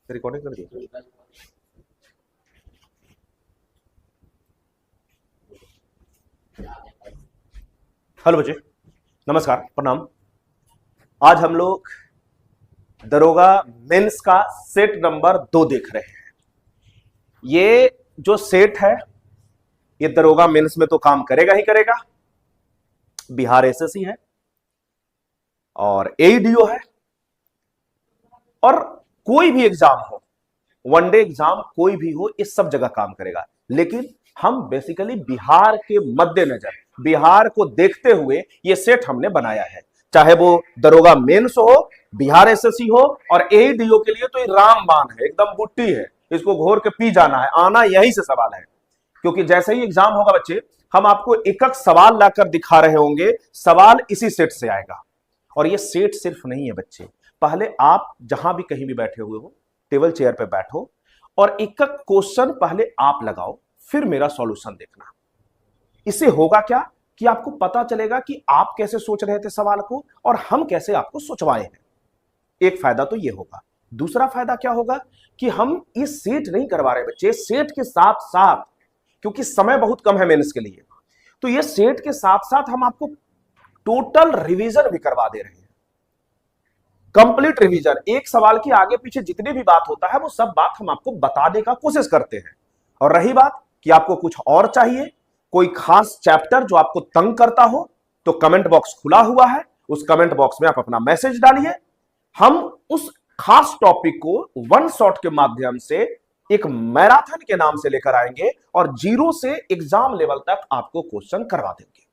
Recording कर दी। Hello बच्चे, नमस्कार, प्रणाम। आज हम लोग दरोगा मेंस का सेट नंबर 2 देख रहे हैं। ये जो सेट है ये दरोगा मेंस में तो काम करेगा ही करेगा। बिहार एसएससी है और एईडीओ है और कोई भी एग्जाम हो, वनडे एग्जाम कोई भी हो, इस सब जगह काम करेगा। लेकिन हम बेसिकली बिहार के मद्देनजर, बिहार को देखते हुए ये सेट हमने बनाया है। चाहे वो दरोगा मेंस हो, बिहार एसएससी हो और एईडीओ के लिए तो ये रामबाण है, एकदम बुट्टी है, इसको घोर के पी जाना है, आना यहीं से सवाल है। क्योंकि जैसे ही एग्जाम होगा बच्चे, हम आपको एक एक सवाल लाकर दिखा रहे होंगे, सवाल इसी सेट से आएगा। और ये सेट सिर्फ नहीं है बच्चे, पहले आप जहां भी कहीं भी बैठे हुए हो, टेबल चेयर पे बैठो और एक एक क्वेश्चन पहले आप लगाओ, फिर मेरा सॉल्यूशन देखना। इससे होगा क्या कि आपको पता चलेगा कि आप कैसे सोच रहे थे सवाल को और हम कैसे आपको सोचवाए हैं। एक फायदा तो ये होगा। दूसरा फायदा क्या होगा कि हम ये सेट नहीं करवा रहे बच्चे, सेट के साथ साथ, क्योंकि समय बहुत कम है मेंस के लिए, तो ये सेट के साथ साथ हम आपको टोटल रिवीजन भी करवा दे रहे हैं। कंप्लीट रिवीजन, एक सवाल की आगे पीछे जितनी भी बात होता है वो सब बात हम आपको बताने का कोशिश करते हैं। और रही बात कि आपको कुछ और चाहिए, कोई खास चैप्टर जो आपको तंग करता हो, तो कमेंट बॉक्स खुला हुआ है, उस कमेंट बॉक्स में आप अपना मैसेज डालिए। हम उस खास टॉपिक को वन शॉट के माध्यम से एक मैराथन के नाम से लेकर आएंगे और जीरो से एग्जाम लेवल तक आपको क्वेश्चन करवा देंगे।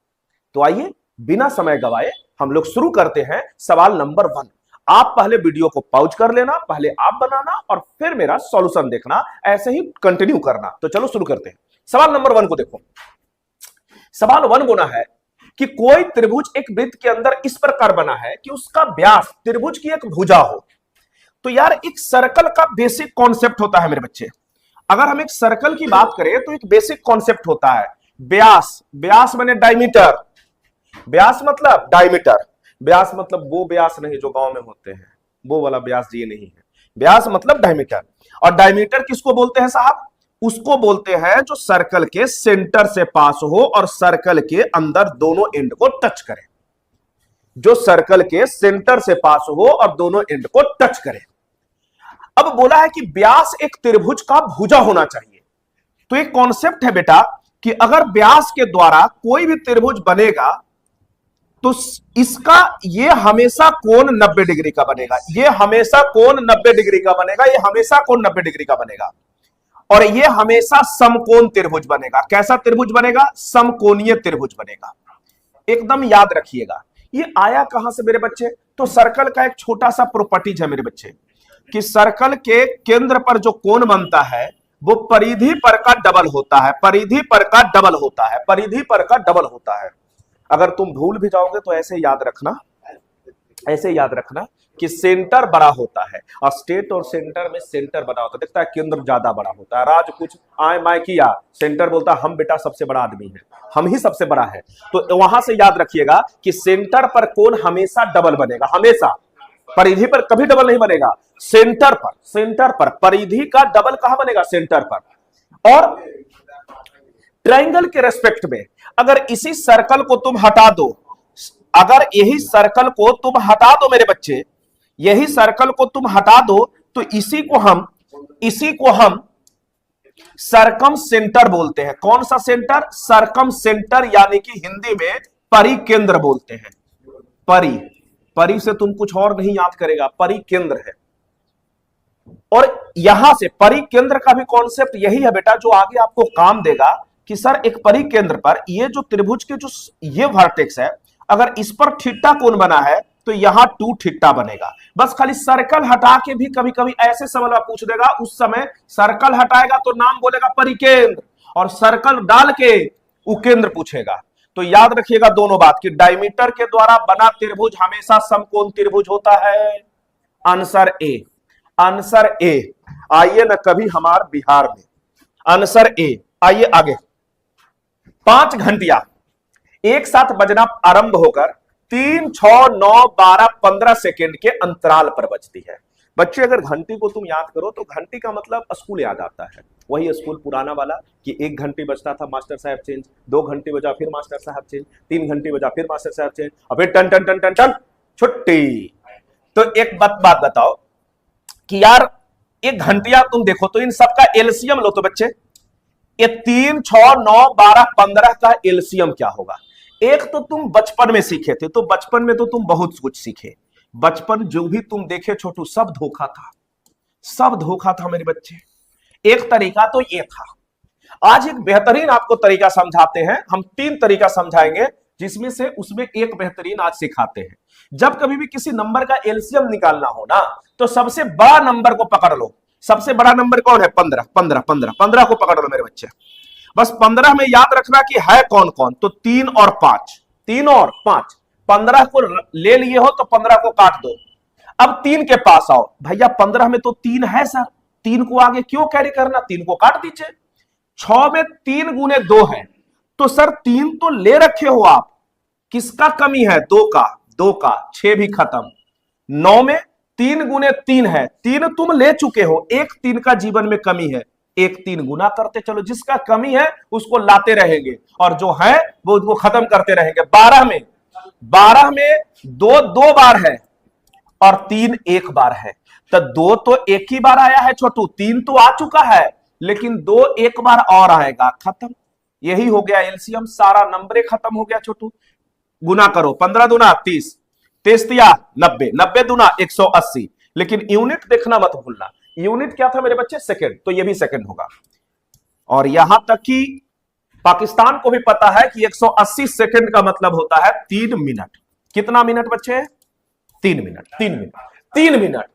तो आइए बिना समय गवाए हम लोग शुरू करते हैं। सवाल नंबर 1, आप पहले वीडियो को पॉज कर लेना, पहले आप बनाना और फिर मेरा सॉल्यूशन देखना, ऐसे ही कंटिन्यू करना। तो चलो शुरू करते हैं। सवाल नंबर 1 को देखो। सवाल 1 बोला है कि कोई त्रिभुज एक वृत्त के अंदर इस प्रकार बना है कि उसका व्यास त्रिभुज की एक भुजा हो। तो यार एक सर्कल का बेसिक कॉन्सेप्ट होता है मेरे बच्चे। अगर हम एक सर्कल की बात करें तो एक बेसिक कॉन्सेप्ट होता है व्यास। व्यास माने डायमीटर, व्यास मतलब डायमीटर, व्यास मतलब वो व्यास नहीं जो गांव में होते हैं, वो वाला व्यास ये नहीं है। व्यास मतलब डायमीटर। और डायमीटर किसको बोलते हैं साहब? उसको बोलते हैं जो सर्कल के सेंटर से पास हो और सर्कल के अंदर दोनों एंड को टच करे। जो सर्कल के सेंटर से पास हो और दोनों एंड को टच करे। अब बोला है कि व्यास एक त्रिभुज का भुजा होना चाहिए। तो एक कॉन्सेप्ट है बेटा कि अगर व्यास के द्वारा कोई भी त्रिभुज बनेगा तो इसका ये हमेशा कोण 90 डिग्री का बनेगा, ये हमेशा कोण 90 डिग्री का बनेगा, ये हमेशा कोण 90 डिग्री का बनेगा। और ये हमेशा समकोण त्रिभुज बनेगा। कैसा त्रिभुज बनेगा? समकोणीय त्रिभुज बनेगा। एकदम याद रखिएगा। ये आया कहां से मेरे बच्चे? तो सर्कल का एक छोटा सा प्रॉपर्टीज है मेरे बच्चे कि सर्कल के केंद्र पर जो कोण बनता है वो परिधि पर का डबल होता है, परिधि पर का डबल होता है, परिधि पर का डबल होता है। अगर तुम भूल भी जाओगे तो ऐसे याद रखना, ऐसे याद रखना कि सेंटर बड़ा होता है और स्टेट और सेंटर में सेंटर बड़ा होता है। देखता है केंद्र ज्यादा बड़ा होता है। राज कुछ आए माय किया, सेंटर बोलता है हम बेटा सबसे बड़ा आदमी है, हम ही सबसे बड़ा है। तो वहां से याद रखिएगा कि सेंटर पर कोण हमेशा डबल बनेगा, हमेशा। परिधि पर कभी डबल नहीं बनेगा। सेंटर पर, सेंटर पर परिधि का डबल कहां बनेगा? सेंटर पर। और ट्रायंगल के रेस्पेक्ट में अगर इसी सर्कल को तुम हटा दो, अगर यही सर्कल को तुम हटा दो मेरे बच्चे, यही सर्कल को तुम हटा दो तो इसी को हम सरकम सेंटर बोलते हैं। कौन सा सेंटर? सरकम सेंटर, यानी कि हिंदी में परिकेंद्र बोलते हैं। परि से तुम कुछ और नहीं याद करेगा, परिकेंद्र है। और यहां से परिकेंद्र का भी कॉन्सेप्ट यही है बेटा जो आगे आपको काम देगा कि सर एक परिकेंद्र पर ये जो त्रिभुज के जो ये वर्टेक्स है, अगर इस पर थीटा कोण बना है तो यहां 2 थीटा बनेगा। बस खाली सर्कल हटा के भी कभी कभी ऐसे सवाल पूछ देगा, उस समय सर्कल हटाएगा तो नाम बोलेगा परिकेंद्र और सर्कल डाल के उकेंद्र पूछेगा। तो याद रखिएगा दोनों बात कि डायमीटर के द्वारा बना त्रिभुज हमेशा समकोण त्रिभुज होता है। Answer A, answer A. आइए ना कभी हमारे बिहार में, आंसर ए। आइए आगे। 5 घंटिया एक साथ बजना आरंभ होकर 3, 6, 9, 12, 15 सेकेंड के अंतराल पर बजती है। बच्चे अगर घंटी को तुम याद करो तो घंटी का मतलब स्कूल याद आता है, वही स्कूल पुराना वाला कि 1 घंटी बजता था मास्टर साहब चेंज, 2 घंटे बजा फिर मास्टर साहब चेंज, 3 घंटे बजा फिर मास्टर साहब चेंज, और फिर टन टन टन टन टन छुट्टी। तो एक बात बताओ कि यार एक घंटिया तुम देखो तो इन सबका एलसीएम लो तो बच्चे, ये 3, 6, 9, 12, 15 का एलसीएम क्या होगा? एक तो तुम बचपन में सीखे थे, तो बचपन में तो तुम बहुत कुछ सीखे, बचपन जो भी तुम देखे छोटू सब धोखा था, सब धोखा था मेरे बच्चे। एक तरीका तो ये था, आज एक बेहतरीन आपको तरीका समझाते हैं, हम 3 तरीका समझाएंगे जिसमें से उसमें एक बेहतरीन आज सिखाते हैं। जब कभी भी किसी नंबर का एलसीएम निकालना हो ना, तो सबसे बड़ा नंबर को पकड़ लो। सबसे बड़ा नंबर कौन है? 15 15 15 15 को पकड़ लो मेरे बच्चे। बस 15 में याद रखना कि है कौन कौन, तो 3 और 5, 3 और 5, 15 को ले लिए हो तो 15 को काट दो। अब 3 के पास आओ भैया, 15 में तो 3 है सर, 3 को आगे क्यों कैरी करना, 3 को काट दीजिए। 6 में 3 गुने 2 है, तो सर 3 तो ले रखे हो आप, किसका कमी है? 2 का 6 भी खत्म। 9 में 3 गुने 3 है, 3 तुम ले चुके हो, एक 3 का जीवन में कमी है, एक 3 गुना करते चलो, जिसका कमी है उसको लाते रहेंगे और जो है वो उसको खत्म करते रहेंगे। 12 में 2 बार है और 3 एक बार है, तो 2 तो एक ही बार आया है छोटू, 3 तो आ चुका है, लेकिन 2 एक बार और आएगा, खत्म। यही हो गया एलसीएम, सारा नंबर खत्म हो गया छोटू। गुना करो, 15 दूना 30, 30 तिया 90, 90 दूना 180, लेकिन यूनिट देखना मत भूलना। यूनिट क्या था मेरे बच्चे? सेकंड, तो ये भी सेकंड होगा। और यहां तक कि पाकिस्तान को भी पता है कि 180 सेकंड का मतलब होता है 3 मिनट। कितना मिनट बच्चे? 3 मिनट, 3 मिनट, 3 मिनट।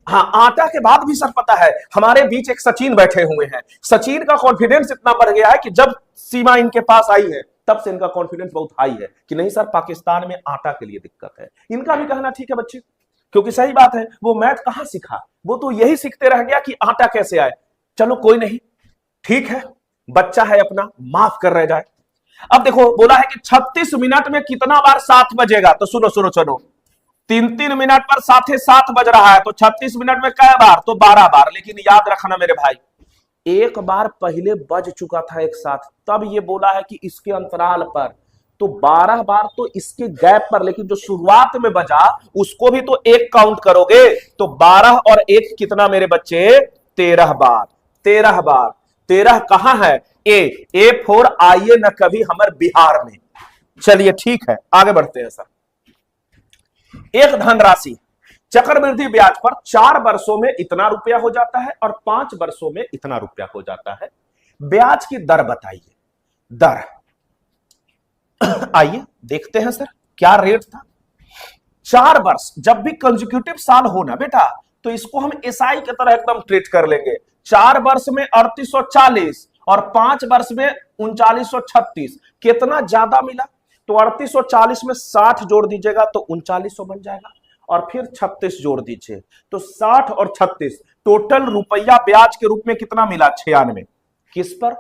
हाँ, आटा के बाद भी सर पता है, हमारे बीच एक सचिन बैठे हुए हैं, सचिन का कॉन्फिडेंस इतना बढ़ गया है कि जब सीमा इनके पास आई है तब से इनका कॉन्फिडेंस बहुत हाई है कि नहीं सर पाकिस्तान में आटा के लिए दिक्कत है। इनका भी कहना ठीक है बच्चे, क्योंकि सही बात है, वो मैथ कहां सीखा, वो तो यही सीखते रह गया कि आटा कैसे आए। चलो कोई नहीं, ठीक है, बच्चा है अपना, माफ कर रह जाए। अब देखो बोला है कि 36 मिनट में कितना बार 7 बजेगा, तो सुनो सुनो सुनो, 3-3 मिनट पर साथ 7 बज रहा है, तो 36 मिनट में कै बार? तो 12 बार। लेकिन याद रखना मेरे भाई, एक बार पहले बज चुका था एक साथ, तब ये बोला है कि इसके अंतराल पर, तो 12 बार तो इसके गैप पर, लेकिन जो शुरुआत में बजा उसको भी तो एक काउंट करोगे, तो 12 और 1 कितना मेरे बच्चे? 13 बार। 13 बार, 13 कहां है? ए फोर आइए न कभी हमारे बिहार में। चलिए ठीक है, आगे बढ़ते हैं सर। एक धनराशि चक्रवृद्धि ब्याज पर 4 वर्षों में इतना रुपया हो जाता है और 5 वर्षों में इतना रुपया हो जाता है। ब्याज की दर बताइए। दर आइए देखते हैं सर क्या रेट था। 4 वर्ष, जब भी कंसेक्यूटिव साल हो ना बेटा, तो इसको हम एसआई की तरह एकदम ट्रीट कर लेंगे। 4 वर्ष में 3840 और 5 वर्ष में 3936, कितना ज्यादा मिला? तो 3840 में 60 जोड़ दीजिएगा तो 3900 बन जाएगा, और फिर 36 जोड़ दीजिए तो 60 और 36, टोटल रुपया ब्याज के रूप में कितना मिला? 96। किस पर?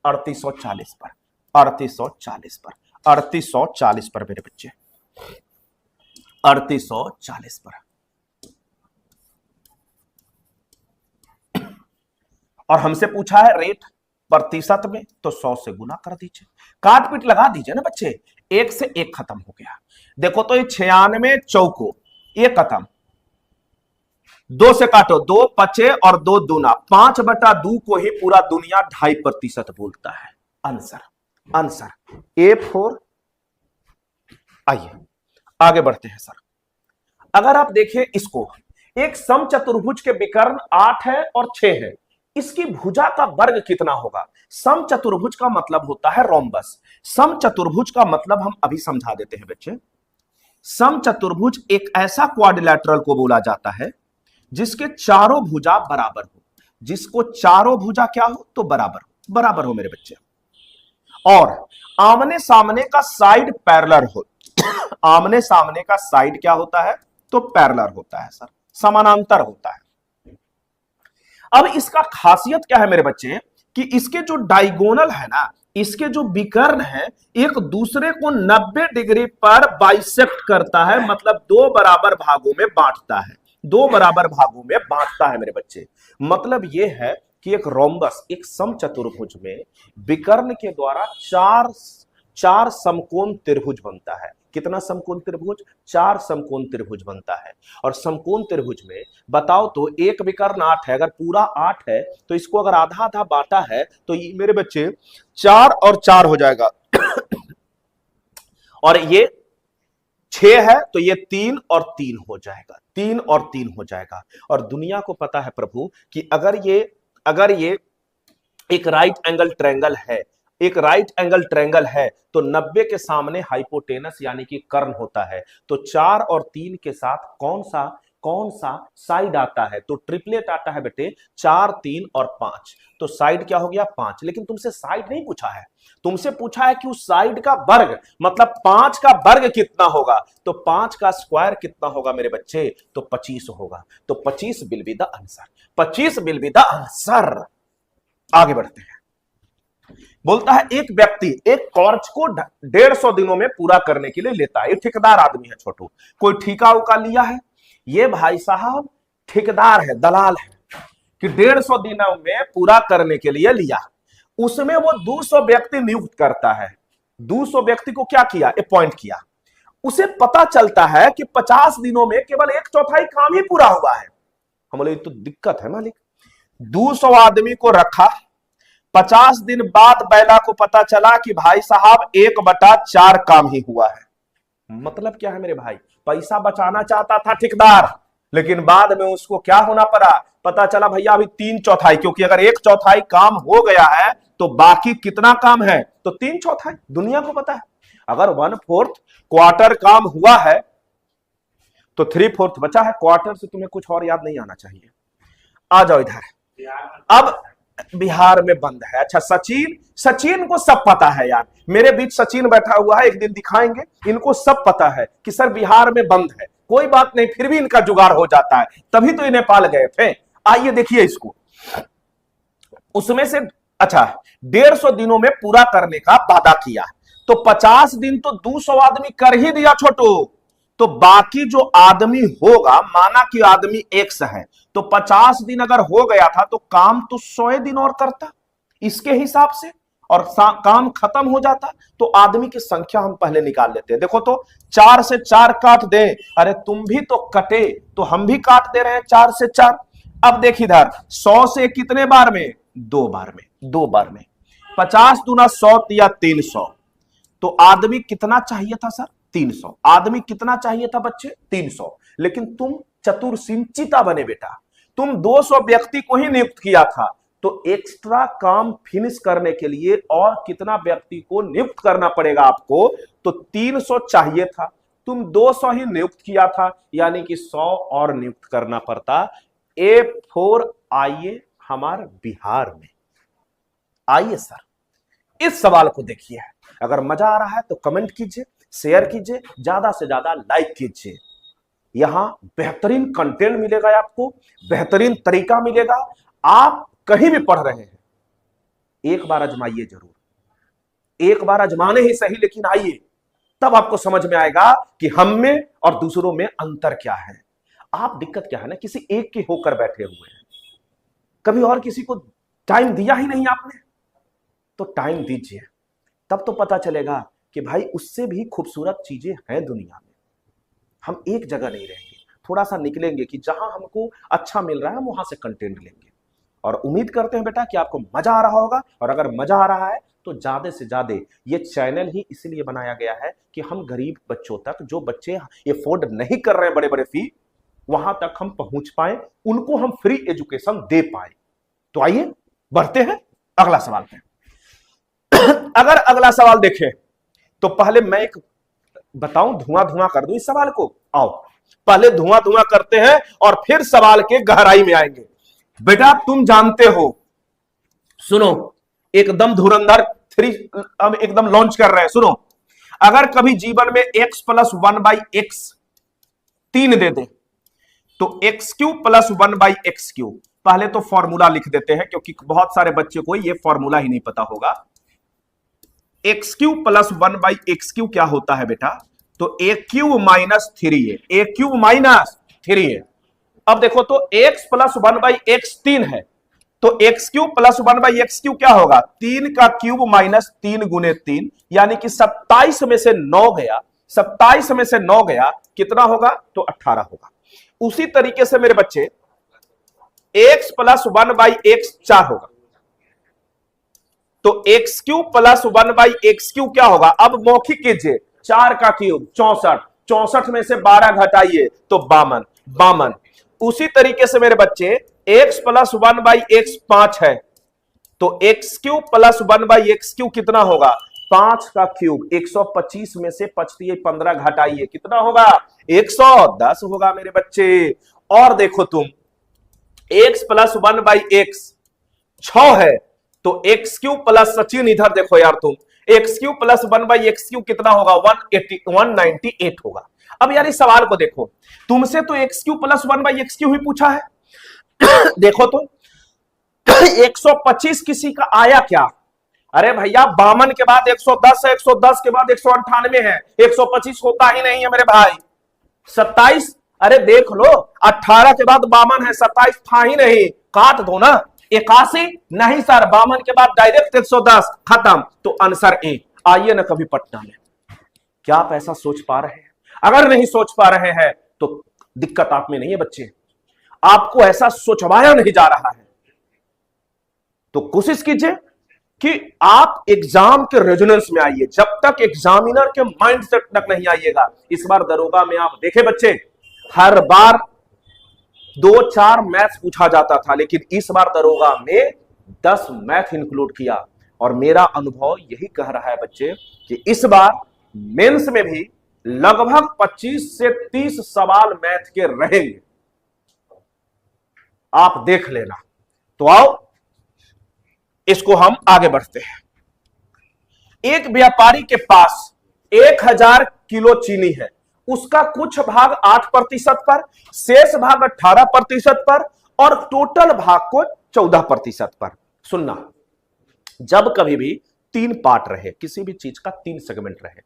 3840 पर, 3840 पर, 3840 पर मेरे बच्चे, 3840 पर। और हमसे पूछा है रेट प्रतिशत में, तो 100 से गुना कर दीजिए, काट पीट लगा दीजिए ना बच्चे, 1 से 1 खत्म हो गया। देखो तो ये 96 चौको, ये खत्म, 2 से काटो, 2 पचे और 2 दूना, 5/2 को ही पूरा दुनिया 2.5% बोलता है। Answer answer A4। आइए आगे बढ़ते हैं सर। अगर आप देखें इसको, एक समचतुर्भुज के विकर्ण 8 है और 6 है, इसकी भुजा का वर्ग कितना होगा? समचतुर्भुज का मतलब होता है रोम्बस। समचतुर्भुज का मतलब हम अभी समझा देते हैं बच्चे। समचतुर्भुज एक ऐसा क्वाड्रिलैटरल को बोला जाता है जिसके चारों भुजा बराबर हो, जिसको चारों भुजा क्या हो? तो बराबर हो मेरे बच्चे, और आमने सामने का साइड पैरेलल हो। आमने सामने का साइड क्या होता है? तो पैरेलल होता है सर, समानांतर होता है। अब इसका खासियत क्या है मेरे बच्चे कि इसके जो डायगोनल है ना, इसके जो विकर्ण है, एक दूसरे को 90 डिग्री पर बाइसेक्ट करता है, मतलब 2 बराबर भागों में बांटता है। दो बराबर भागों में बांटता है मेरे बच्चे। मतलब यह है कि एक रोम्बस, एक समचतुर्भुज में विकर्ण के द्वारा चार समकोण त्रिभुज बनता है। कितना समकोण त्रिभुज? चार समकोण त्रिभुज बनता है। और समकोण त्रिभुज में बताओ तो एक विकर्ण 8 है, अगर पूरा 8 है तो इसको अगर आधा आधा बांटा है तो ये मेरे बच्चे 4 और 4 हो जाएगा और ये 6 है तो ये 3 और 3 हो जाएगा, 3 और 3 हो जाएगा। और दुनिया को पता है प्रभु कि अगर ये एक राइट एंगल ट्रायंगल है, एक राइट एंगल ट्रायंगल है तो 90 के सामने हाइपोटेनस यानी कि कर्ण होता है। तो 4 और 3 के साथ कौन सा साइड आता है? तो ट्रिपलेट आता है बेटे, 4 3 और 5। तो साइड क्या हो गया? 5। लेकिन तुमसे साइड नहीं पूछा है, तुमसे पूछा है कि उस साइड का वर्ग, मतलब 5 का वर्ग कितना होगा। तो 5 का स्क्वायर कितना होगा मेरे बच्चे? तो 25 होगा। तो 25 will be the answer, 25 will be the answer. आगे बढ़ते हैं। बोलता है एक व्यक्ति एक कोर्स को 150 दिनों में पूरा करने के लिए लेता है। ये ठेकेदार आदमी है छोटू, कोई ठेका उका लिया है? ये भाई साहब ठेकेदार है, दलाल है कि 150 दिनों में पूरा करने के लिए लिया। उसमें वो 200 व्यक्ति नियुक्त करता है। 200 व्यक्ति को क्या किया? अपॉइंट किया। उसे पता चलता है कि 50 दिनों में केवल 1/4 काम ही पूरा हुआ है। हम बोले तो दिक्कत है मालिक। 200 आदमी को रखा, 50 दिन बाद बैला को पता चला कि भाई साहब 1/4 काम ही हुआ है। मतलब क्या है मेरे भाई? पैसा बचाना चाहता था ठेकेदार, लेकिन बाद में उसको क्या होना पड़ा? पता चला भैया अभी 3/4, क्योंकि अगर 1/4 काम हो गया है तो बाकी कितना काम है? तो 3/4। दुनिया को पता है अगर 1/4 क्वार्टर काम हुआ है तो 3/4 बचा है। क्वार्टर से तुम्हें कुछ और याद नहीं आना चाहिए। आ जाओ इधर। अब बिहार में बंद है। अच्छा सचिन को सब पता है यार, मेरे बीच सचिन बैठा हुआ है, एक दिन दिखाएंगे। इनको सब पता है कि सर बिहार में बंद है, कोई बात नहीं, फिर भी इनका जुगाड़ हो जाता है, तभी तो ये नेपाल गए थे। आइए देखिए इसको। उसमें से अच्छा 150 दिनों में पूरा करने का वादा किया, तो 50 दिन तो 200 आदमी कर ही दिया छोटू। तो बाकी जो आदमी होगा, माना कि आदमी एक्स है, तो 50 दिन अगर हो गया था तो काम तो 100 दिन और करता इसके हिसाब से, और काम खत्म हो जाता। तो आदमी की संख्या हम पहले निकाल लेते हैं। देखो तो 4 से 4 काट दे, अरे तुम भी तो कटे तो हम भी काट दे रहे हैं 4 से 4। अब देख इधर 100 से कितने बार में? 2 बार में, 2 बार में। 50 दूना 100 दिया 300। तो आदमी कितना चाहिए था सर? 300। आदमी कितना चाहिए था बच्चे? 300। लेकिन तुम चतुर सिंचिता बने बेटा, तुम 200 व्यक्ति को ही नियुक्त किया था, तो एक्स्ट्रा काम फिनिश करने के लिए और कितना व्यक्ति को नियुक्त करना पड़ेगा आपको? तो 300 चाहिए था, तुम 200 ही नियुक्त किया था, यानी कि 100 और नियुक्त करना पड़ता। A4 आइए हमारे बिहार में। आइए सर इस सवाल को देखिए। अगर मजा आ रहा है तो कमेंट कीजिए, शेयर कीजिए, ज्यादा से ज्यादा लाइक कीजिए। यहां बेहतरीन कंटेंट मिलेगा आपको, बेहतरीन तरीका मिलेगा। आप कहीं भी पढ़ रहे हैं, एक बार आजमाइए जरूर, एक बार आजमाने ही सही, लेकिन आइए, तब आपको समझ में आएगा कि हम में और दूसरों में अंतर क्या है। आप दिक्कत क्या है ना, किसी एक के होकर बैठे हुए हैं, कभी और किसी को टाइम दिया ही नहीं आपने। तो टाइम दीजिए, तब तो पता चलेगा कि भाई उससे भी खूबसूरत चीजें हैं दुनिया में। हम एक जगह नहीं रहेंगे, थोड़ा सा निकलेंगे कि जहां हमको अच्छा मिल रहा है हम वहां से कंटेंट लेंगे। और उम्मीद करते हैं बेटा कि आपको मजा आ रहा होगा। और अगर मजा आ रहा है तो ज्यादा से ज्यादा, ये चैनल ही इसलिए बनाया गया है कि हम गरीब बच्चों तक, जो बच्चे अफोर्ड नहीं कर रहे हैं बड़े बड़े फी, वहां तक हम पहुंच पाए, उनको हम फ्री एजुकेशन दे पाए। तो आइए बढ़ते हैं अगला सवाल पे। अगर अगला सवाल देखें तो पहले मैं एक बताऊं, धुआं धुआं कर दूं इस सवाल को। आओ पहले धुआं धुआं करते हैं और फिर सवाल के गहराई में आएंगे। बेटा तुम जानते हो, सुनो, एकदम धुरंधर 3 हम एकदम लॉन्च कर रहे हैं। सुनो, अगर कभी जीवन में x प्लस 1/x 3 दे दे तो x³ प्लस 1/x³। पहले तो फॉर्मूला लिख देते हैं, क्योंकि बहुत सारे बच्चे को ये फॉर्मूला ही नहीं पता होगा। x³ प्लस 1/x³ क्या होता है बेटा? तो a³ minus 3a, a³ minus 3a। अब देखो तो x प्लस 1/x 3 है, तो x cube plus 1/x cube क्या होगा, 3 का क्यूब माइनस 3 गुने 3, यानी कि 27 में से 9 गया, 27 में से 9 गया, कितना होगा, तो 18 होगा। उसी तरीके से मेरे बच्चे x प्लस 1/x 4 होगा, तो x cube plus 1/x cube क्या होगा, अब मौखिक कीजिए, 4 का क्यूब 64, 64 में से 12 घटाइए तो 52। उसी तरीके से मेरे बच्चे x प्लस 1/x 5 है, तो x cube plus 1/x cube कितना होगा, 5 का क्यूब, 125 में से 15 घटाइए, कितना होगा, 110 होगा मेरे बच्चे। और देखो तुम x प्लस 1/x 6 है, तो x क्यूब प्लस, सचिन इधर देखो यार तुम, x cube plus 1/x cube कितना होगा, 198 होगा। अब यार इस सवाल को देखो, तुमसे तो x cube plus 1/x cube ही पूछा है देखो तो 125 किसी का आया क्या, अरे भैया 52 के बाद 110 है, 110 के बाद 198 है, 125 होता ही नहीं है मेरे भाई। 27, अरे देख लो 18 के बाद 52 है, 27 था ही नहीं, काट दो ना, 81 नहीं सर, 52 के बाद डायरेक्ट 110, खत्म, तो आंसर ए। आइए ना कभी पटना में, क्या आप ऐसा सोच पा रहे हैं, अगर नहीं सोच पा रहे हैं तो दिक्कत आप में नहीं है बच्चे, आपको ऐसा सोचवाया नहीं जा रहा है। तो कोशिश कीजिए कि आप एग्जाम के रेजोनेंस में आइए, जब तक एग्जामिनर के माइंडसेट तक नहीं आइएगा। इस बार दरोगा में आप देखे बच्चे, हर बार 2-4 मैथ्स पूछा जाता था, लेकिन इस बार दरोगा में 10 मैथ इंक्लूड किया, और मेरा अनुभव यही कह रहा है बच्चे कि इस बार मेंस में भी लगभग 25 से 30 सवाल मैथ के रहेंगे, आप देख लेना। तो आओ इसको हम आगे बढ़ते हैं। एक व्यापारी के पास 1000 किलो चीनी है, उसका कुछ भाग 8% पर, शेष भाग 18% पर, और टोटल भाग को 14% पर। सुनना, जब कभी भी 3 पार्ट रहे, किसी भी चीज का 3 सेगमेंट रहे,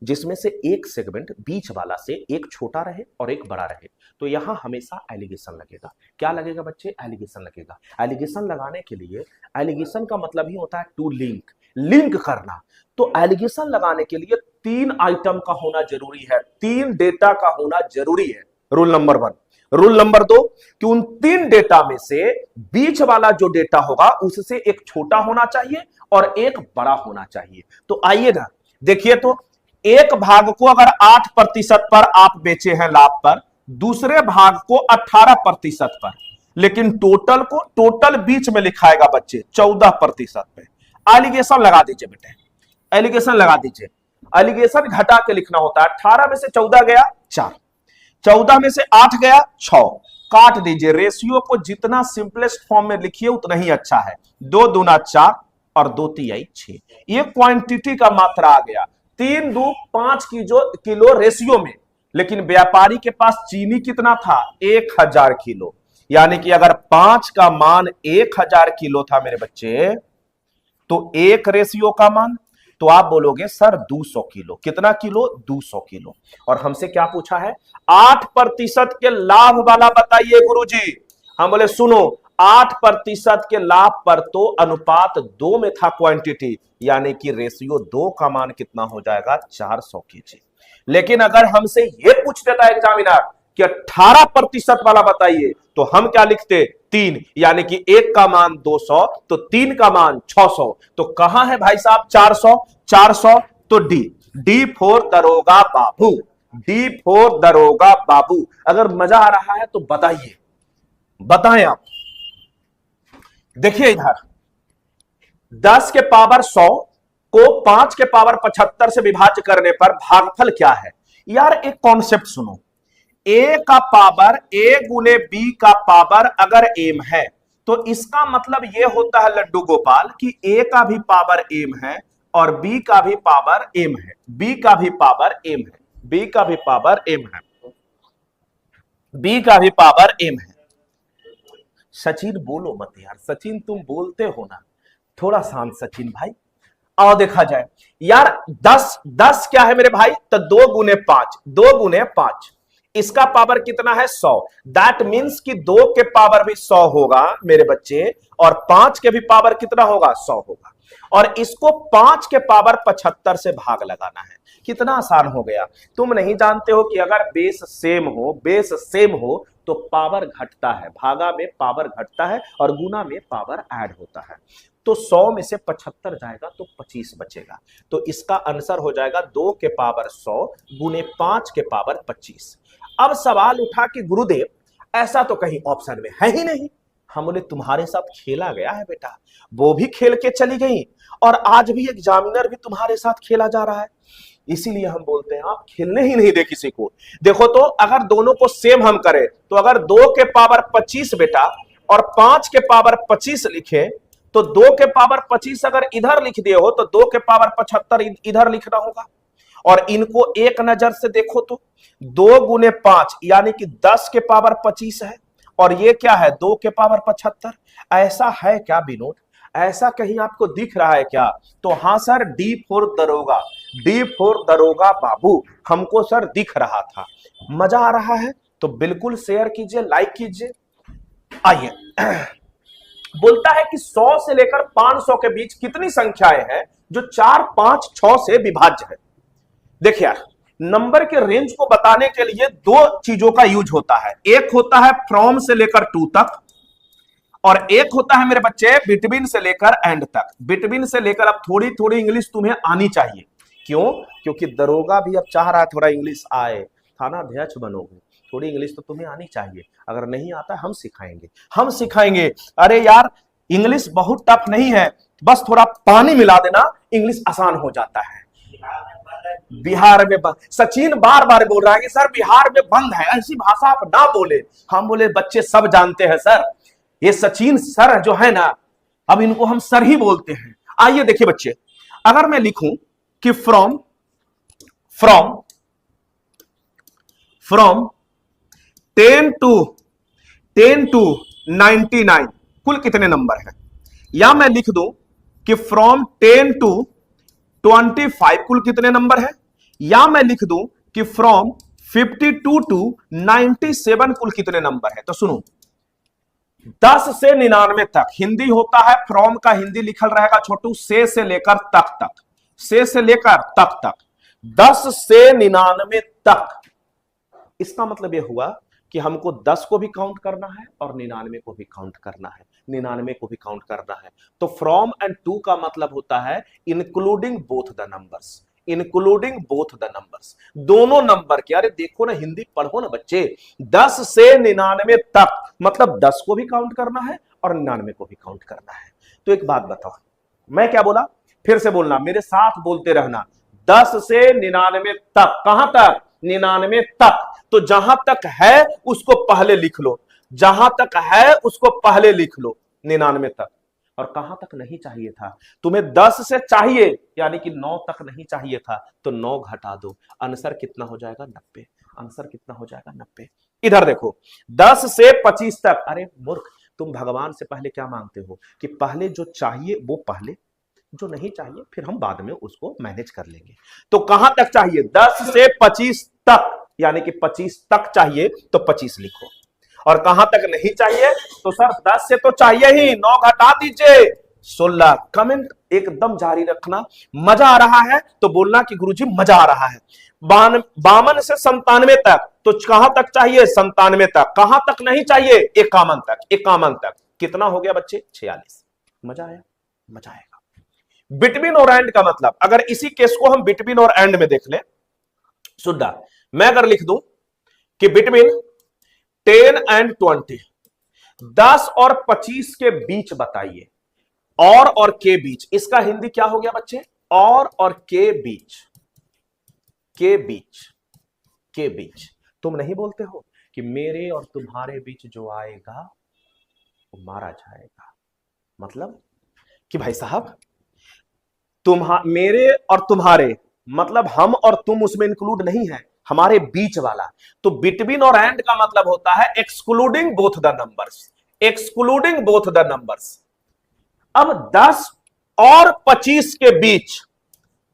जिसमें से एक सेगमेंट बीच वाला से एक छोटा रहे और एक बड़ा रहे, तो यहां हमेशा एलिगेशन लगेगा। क्या लगेगा बच्चे, एलिगेशन लगेगा। एलिगेशन लगाने के लिए, एलिगेशन का मतलब ही होता है टू लिंक, लिंक करना। तो एलिगेशन लगाने के लिए 3 आइटम का होना जरूरी है, 3 डेटा का होना जरूरी है, रूल नंबर 1। रूल नंबर 2 कि उन 3 डेटा में से बीच वाला जो डेटा होगा उससे एक छोटा होना चाहिए और एक बड़ा होना चाहिए। तो आइए ना देखिए, तो एक भाग को अगर 8% पर आप बेचे हैं लाभ पर, दूसरे भाग को 18% पर, लेकिन टोटल को, टोटल बीच में लिखाएगा बच्चे 14% पे। एलिगेशन लगा दीजिए बेटे, एलिगेशन लगा दीजिए। एलिगेशन घटा के लिखना होता है, 18 में से 14 गया 4, 14 में से 8 गया 6, काट दीजिए। रेशियो को जितना सिंपलेस्ट फॉर्म में लिखिए उतना ही अच्छा है। 2 दूना 4 और 2 तिहाई 6, ये क्वांटिटी का मात्रा आ गया। 3 2 5 किलो रेशियो में, लेकिन व्यापारी के पास चीनी कितना था, 1000 किलो, यानी कि अगर 5 का मान 1000 किलो था मेरे बच्चे, तो 1 रेशियो का मान, तो आप बोलोगे सर 200 किलो। कितना किलो, 200 किलो। और हमसे क्या पूछा है, 8% के लाभ वाला बताइए गुरुजी। हम बोले सुनो, 8% के लाभ पर तो अनुपात 2 में था क्वांटिटी, यानी कि रेशियो 2 का मान कितना हो जाएगा, 400 केजी। लेकिन अगर हमसे यह पूछ देता एग्जामिनर कि 18% वाला बताइए, तो हम क्या लिखते, 3, यानी कि 1 का मान 200 तो 3 का मान 600। तो कहां है भाई साहब 400, 400 तो डी फॉर दरोगा बाबू, डी फॉर दरोगा बाबू। अगर मजा आ रहा है तो बताइए, बताएं आप। देखिए इधर 10 के पावर 100 को 5 के पावर 75 से विभाज्य करने पर भागफल क्या है। यार एक कॉन्सेप्ट सुनो, a का पावर a गुने b का पावर अगर m है, तो इसका मतलब यह होता है लड्डू गोपाल कि a का भी पावर m है और b का भी पावर m है, b का भी पावर m है, b का भी पावर m है, b का भी पावर m है। सचिन बोलो मत यार, सचिन तुम बोलते हो ना, थोड़ा शांत सचिन भाई। आओ देखा जाए यार, 10 क्या है मेरे भाई, तो 2 गुने 5, 2 गुने 5, इसका पावर कितना है 100। दैट मीन्स कि 2 के पावर भी 100 होगा मेरे बच्चे, और 5 के भी पावर कितना होगा 100 होगा, और इसको 5 के पावर 75 से भाग लगाना है। कितना आसान हो गया। तुम नहीं जानते हो कि अगर बेस सेम हो तो पावर घटता है, भागा में पावर घटता है और गुना में पावर ऐड होता है। तो 100 में से 75 जाएगा तो 25 बचेगा। तो इसका आंसर हो जाएगा 2 के पावर 100 गुने 5 के पावर 25। अब सवाल उठा कि गुरुदेव ऐसा तो कहीं ऑप्शन में है ही नहीं। हम बोले तुम्हारे साथ खेला गया है बेटा, वो भी खेल के चली गई और आज भी एग्जामिनर भी तुम्हारे साथ खेला जा रहा है। इसीलिए हम बोलते हैं आप खेलने ही नहीं दे किसी को। देखो तो अगर दोनों को सेम हम करें तो अगर 2 के पावर 25 बेटा और 5 के पावर 25 लिखे तो 2 के पावर 25 अगर इधर लिख दिए हो तो 2 के पावर 75 इधर लिखना होगा। और इनको एक नजर से देखो तो 2 गुने 5 यानी कि 10 के पावर 25 है, और ये क्या है 2 के पावर 75। ऐसा है क्या विनोद, ऐसा कहीं आपको दिख रहा है क्या? तो हाँ सर, डी फॉर दरोगा, डी फॉर दरोगा बाबू, हमको सर दिख रहा था। मजा आ रहा है तो बिल्कुल शेयर कीजिए, लाइक कीजिए। आइए बोलता है कि 100 से लेकर 500 के बीच कितनी संख्याएं हैं जो 4, 5, 6 से विभाज्य है। देखिए यार, नंबर के रेंज को बताने के लिए 2 चीजों का यूज होता है। एक होता है फ्रॉम से लेकर टू तक, और एक होता है मेरे बच्चे बिटवीन से लेकर एंड तक। बिटवीन से लेकर, अब थोड़ी थोड़ी इंग्लिश तुम्हें आनी चाहिए। क्यों? क्योंकि दरोगा भी अब चाह रहा है थोड़ा इंग्लिश आए, थाना अध्यक्ष बनोगे, थोड़ी इंग्लिश तो तुम्हें आनी चाहिए। अगर नहीं आता हम सिखाएंगे, हम सिखाएंगे। अरे यार इंग्लिश बहुत टफ नहीं है, बस थोड़ा पानी मिला देना, इंग्लिश आसान हो जाता है। बिहार में बंद, सचिन बार बार बोल रहा है कि सर बिहार में बंद है, ऐसी भाषा आप ना बोले। हम बोले बच्चे सब जानते हैं सर, ये सचिन सर जो है ना, अब इनको हम सर ही बोलते हैं। आइए देखिए बच्चे, अगर मैं लिखूं कि फ्रॉम फ्रॉम फ्रॉम 10 टू 99 कुल कितने नंबर है, या मैं लिख दूं कि फ्रॉम 10 टू 25 कुल कितने नंबर है, या मैं लिख दूं कि फ्रॉम 52 टू 97 कुल कितने नंबर है। तो सुनो, 10 से 99 तक हिंदी होता है, फ्रॉम का हिंदी लिखल रहेगा छोटू से लेकर तक, से लेकर तक 10 से 99 तक। इसका मतलब यह हुआ कि हमको 10 को भी काउंट करना है और 99 को भी काउंट करना है, 99 को भी काउंट करना है। तो फ्रॉम एंड टू का मतलब होता है including both the numbers, including both the numbers, दोनों नंबर के। अरे देखो ना, हिंदी पढ़ो ना बच्चे। 10 से 99 तक मतलब 10 को भी काउंट करना है और 99 को भी काउंट करना है। तो एक बात बताओ, मैं क्या बोला, फिर से बोलना, मेरे साथ बोलते रहना। 10 से 99 तक, कहां तक? 99 तक। तो जहां तक है उसको पहले लिख लो, जहां तक है उसको पहले लिख लो 99 तक। और कहां तक नहीं चाहिए था तुम्हें? 10 से चाहिए, यानी कि 9 तक नहीं चाहिए था, तो 9 घटा दो, आंसर कितना हो जाएगा 90। आंसर कितना हो जाएगा 90। इधर देखो, 10 से 25 तक। अरे मूर्ख, तुम भगवान से पहले क्या मांगते हो कि पहले जो चाहिए वो पहले, जो नहीं चाहिए फिर हम बाद में उसको मैनेज कर लेंगे। तो कहां तक चाहिए? 10 से 25 तक, यानी कि 25 तक चाहिए तो 25 लिखो। और कहां तक नहीं चाहिए? तो सर 10 से तो चाहिए ही, 9 घटा दीजिए 16। कमेंट एकदम जारी रखना। मजा आ रहा है तो बोलना कि गुरुजी मजा आ रहा है। 52 से 97 तक, तो कहां तक चाहिए? 97 तक। कहां तक नहीं चाहिए? 51 तक। 51 तक कितना हो गया बच्चे? 46। मजा आया? मजा आएगा। बिटवीन और एंड का मतलब, अगर इसी केस को हम बिटवीन और एंड में देख लें, सुधा मैं अगर लिख दूं कि बिटवीन 10 एंड 20, 10 और 25 के बीच बताइए, और के बीच। इसका हिंदी क्या हो गया बच्चे? और के बीच, के बीच, के बीच। तुम नहीं बोलते हो कि मेरे और तुम्हारे बीच जो आएगा वो मारा जाएगा। मतलब कि भाई साहब मेरे और तुम्हारे, मतलब हम और तुम उसमें इंक्लूड नहीं है, हमारे बीच वाला। तो बिटवीन और एंड का मतलब होता है excluding both the numbers, excluding both the numbers. अब 10 और 25 के बीच,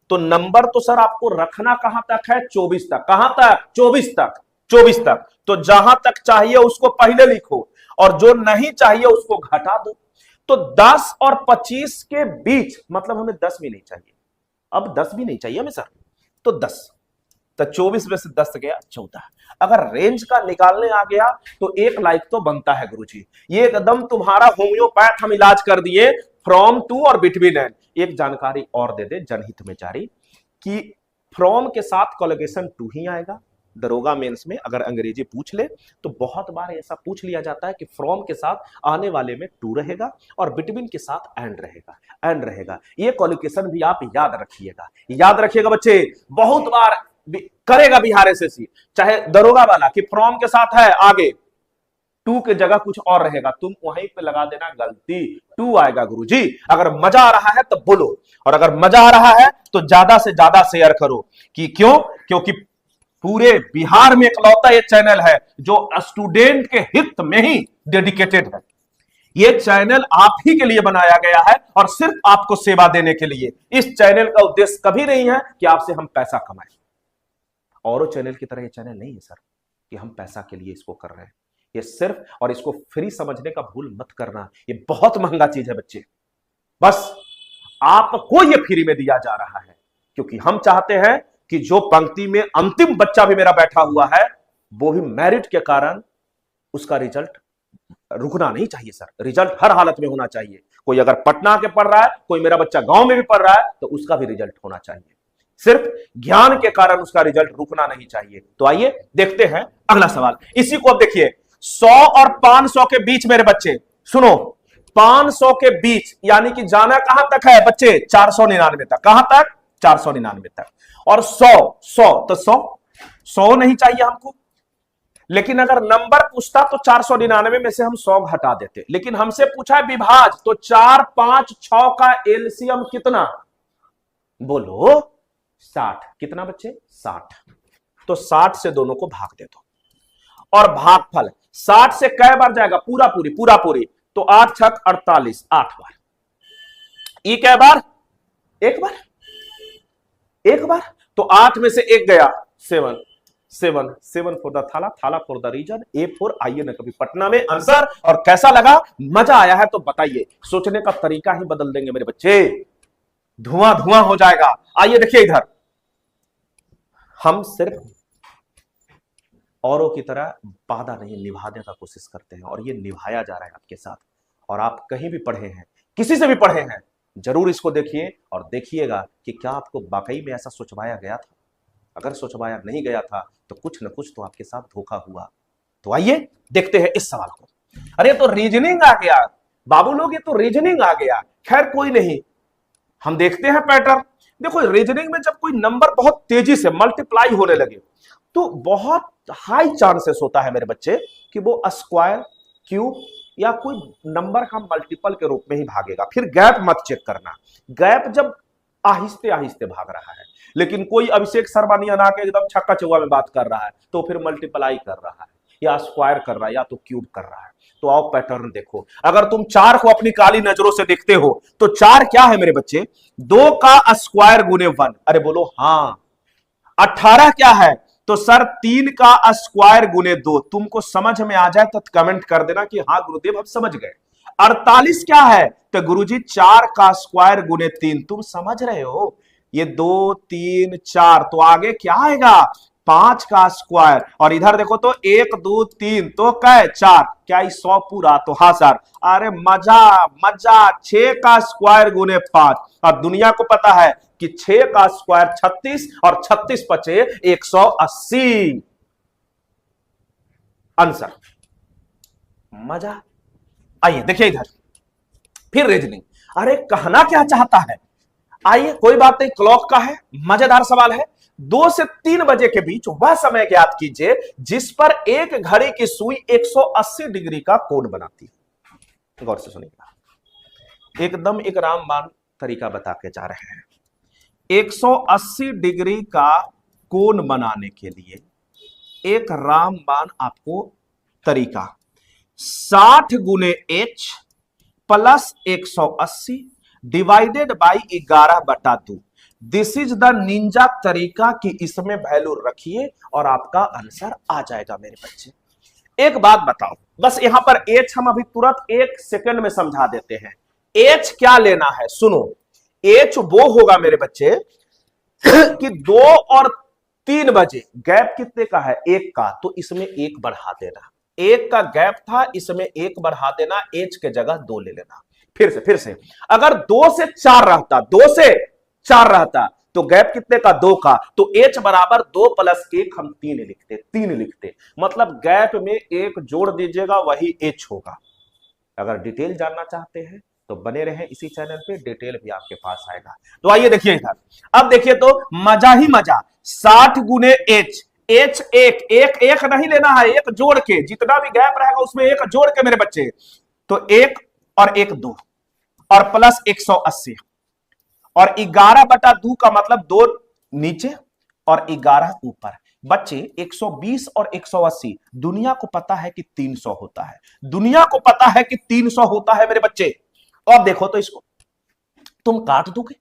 तो नंबर तो सर आपको रखना कहां तक है? 24 तक। कहां तक? 24 तक। 24 तक। तो जहां तक चाहिए उसको पहले लिखो और जो नहीं चाहिए उसको घटा दो। तो 10 और 25 के बीच, मतलब हमें 10 भी नहीं चाहिए, अब 10 भी नहीं चाहिए हमें सर, तो 10, तो 24 में से 10 गया 14। अगर रेंज का निकालने आ गया तो 1 लाइक तो बनता है गुरुजी। ये एकदम तुम्हारा होम्योपैथ हम इलाज कर दिए, फ्रॉम टू और बिटवीन एंड। एक जानकारी और दे दे जनहित में जारी, कि फ्रॉम के साथ कोलोकेशन टू ही आएगा। दरोगा मेंस में अगर अंग्रेजी पूछ ले तो बहुत बार ऐसा पूछ लिया जाता है कि फ्रॉम के साथ आने वाले में टू रहेगा और बिटवीन के साथ एंड रहेगा, एंड रहेगा। ये कोलोकेशन भी आप याद रखिएगा, याद रखिएगा बच्चे, बहुत बार करेगा बिहार एसएससी चाहे दरोगा वाला कि फ्रॉम के साथ है आगे टू के जगह कुछ और रहेगा, तुम वहीं पे लगा देना गलती, टू आएगा गुरुजी। अगर मजा आ रहा है तो बोलो, और अगर मजा आ रहा है तो ज्यादा से ज्यादा शेयर करो। कि क्यों? क्योंकि पूरे बिहार में इकलौता ये चैनल है जो स्टूडेंट के हित में ही डेडिकेटेड है। ये चैनल आप ही के लिए बनाया गया है और सिर्फ आपको सेवा देने के लिए। इस चैनल का उद्देश्य कभी नहीं है कि आपसे हम पैसा कमाएं, और चैनल की तरह ये चैनल नहीं है सर कि हम पैसा के लिए इसको कर रहे हैं। ये सिर्फ, और इसको फ्री समझने का भूल मत करना, ये बहुत महंगा चीज है बच्चे। बस आपको ये फ्री में दिया जा रहा है क्योंकि हम चाहते हैं कि जो पंक्ति में अंतिम बच्चा भी मेरा बैठा हुआ है वो भी मेरिट के कारण उसका रिजल्ट रुकना नहीं चाहिए सर, रिजल्ट हर हालत में होना चाहिए। कोई अगर पटना के पढ़ रहा है, कोई मेरा बच्चा गांव में भी पढ़ रहा है, तो उसका भी रिजल्ट होना चाहिए। सिर्फ ज्ञान के कारण उसका रिजल्ट रुकना नहीं चाहिए। तो आइए देखते हैं अगला सवाल। इसी को अब देखिए, 100 और 500 के बीच मेरे बच्चे सुनो, 500 के बीच यानी कि जाना कहां तक है बच्चे? 499 तक। कहां तक? 499 तक। और 100 तो 100 नहीं चाहिए हमको, लेकिन अगर नंबर पूछता तो 499 में से हम 100 हटा देते। लेकिन हमसे पूछा है विभाज, तो 4 5 6 का एलसीएम कितना? बोलो 60। कितना बच्चे? 60। तो 60 से दोनों को भाग दे दो, और भागफल 60 से कै बार जाएगा? पूरा पूरी, तो 8 छक 48, 8 बार। ई कै बार? एक बार, एक बार। तो 8 में से एक गया 7 for the Thala for the reason, A for आइए ना कभी पटना में आंसर। और कैसा लगा? मजा आया है तो बताइए, सोचने का तरीका ही बदल देंगे मेरे बच्चे, धुआं धुआं हो जाएगा। आइए देखिए इधर, हम सिर्फ औरों की तरह वादा नहीं निभाने का कोशिश करते हैं, और ये निभाया जा रहा है आपके साथ। और आप कहीं भी पढ़े हैं, किसी से भी पढ़े हैं, जरूर इसको देखिए और देखिएगा कि क्या आपको वाकई में ऐसा सोचवाया गया था। अगर सोचवाया नहीं गया था तो कुछ न कुछ तो आपके साथ धोखा हुआ। तो आइए देखते हैं इस सवाल को। अरे तो रीजनिंग आ गया बाबू लोग, ये तो रीजनिंग आ गया। खैर कोई नहीं, हम देखते हैं पैटर्न। देखो रीजनिंग में जब कोई नंबर बहुत तेजी से मल्टीप्लाई होने लगे तो बहुत हाई चांसेस होता है मेरे बच्चे कि वो स्क्वायर, क्यूब या कोई नंबर का मल्टीपल के रूप में ही भागेगा। फिर गैप मत चेक करना, गैप जब आहिस्ते आहिस्ते भाग रहा है, लेकिन कोई अभिषेक शर्मा नहीं आना के एकदम छक्का चौवा में बात कर रहा है तो फिर मल्टीप्लाई कर रहा है या स्क्वायर कर रहा है या तो क्यूब कर रहा है। तो आओ पैटर्न देखो। अगर तुम 4 को अपनी काली नजरों से देखते हो तो 4 क्या है मेरे बच्चे? 2 का स्क्वायर गुने 1। अरे बोलो हाँ। 18 क्या है? तो सर 3 का स्क्वायर गुने 2। तुमको समझ में आ जाए तो कमेंट कर देना कि हाँ गुरुदेव हम समझ गए। 48 क्या है? तो गुरुजी 4 का स्क्वायर गुने 3। तुम समझ रहे हो? ये 2 3 4, तो आगे क्या आएगा? 5 का स्क्वायर। और इधर देखो तो 1 2 3 तो क्या? 4। क्या 100 पूरा? तो हाँ सर। अरे मजा मजा। 6 का स्क्वायर गुने 5। और दुनिया को पता है कि 6 का स्क्वायर 36 और 36 बचे 180। आंसर मजा। आइए देखिए इधर फिर रीजनिंग। अरे कहना क्या चाहता है? आइए कोई बात नहीं, क्लॉक का है, मजेदार सवाल है। 2 से 3 बजे के बीच वह समय ज्ञात कीजिए जिस पर एक घड़ी की सुई 180 डिग्री का कोण बनाती है। गौर से सुनिएगा, एकदम एक रामबाण तरीका बता के जा रहे हैं। 180 डिग्री का कोण बनाने के लिए एक रामबाण आपको तरीका, 60 गुने h plus 180 divided by 11/2। This is the Ninja तरीका कि इसमें वैल्यू रखिए और आपका आंसर आ जाएगा मेरे बच्चे। एक बात बताओ, बस यहां पर एच हम अभी तुरंत 1 सेकंड में समझा देते हैं। एच क्या लेना है, सुनो। एच वो होगा मेरे बच्चे कि 2 और 3 बजे गैप कितने का है, 1 का, तो इसमें 1 बढ़ा देना। 1 का गैप था, इसमें 1 बढ़ा देना, एच के जगह 2 ले लेना। फिर से अगर 2 से 4 रहता, 2 से 4 रहता तो गैप कितने का, 2 का, तो एच बराबर 2 + 1 हम 3 लिखते। मतलब गैप में 1 जोड़ दीजिएगा, वही एच होगा। अगर डिटेल जानना चाहते हैं तो बने रहें इसी चैनल पे, डिटेल भी आपके पास आएगा। तो आइए देखिए इधर, अब देखिए तो मजा ही मजा, 60 गुने एच। एच एक नहीं लेना है, एक जोड़ के, जितना भी गैप रहेगा उसमें एक जोड़ के मेरे बच्चे, तो 1 और 1 2 और प्लस 180 और 11/2 का मतलब 2 नीचे और 11 ऊपर। बच्चे 120 और 180 दुनिया को पता है कि 300 होता है, दुनिया को पता है कि 300 होता है मेरे बच्चे। अब देखो तो इसको तुम काट दोगे,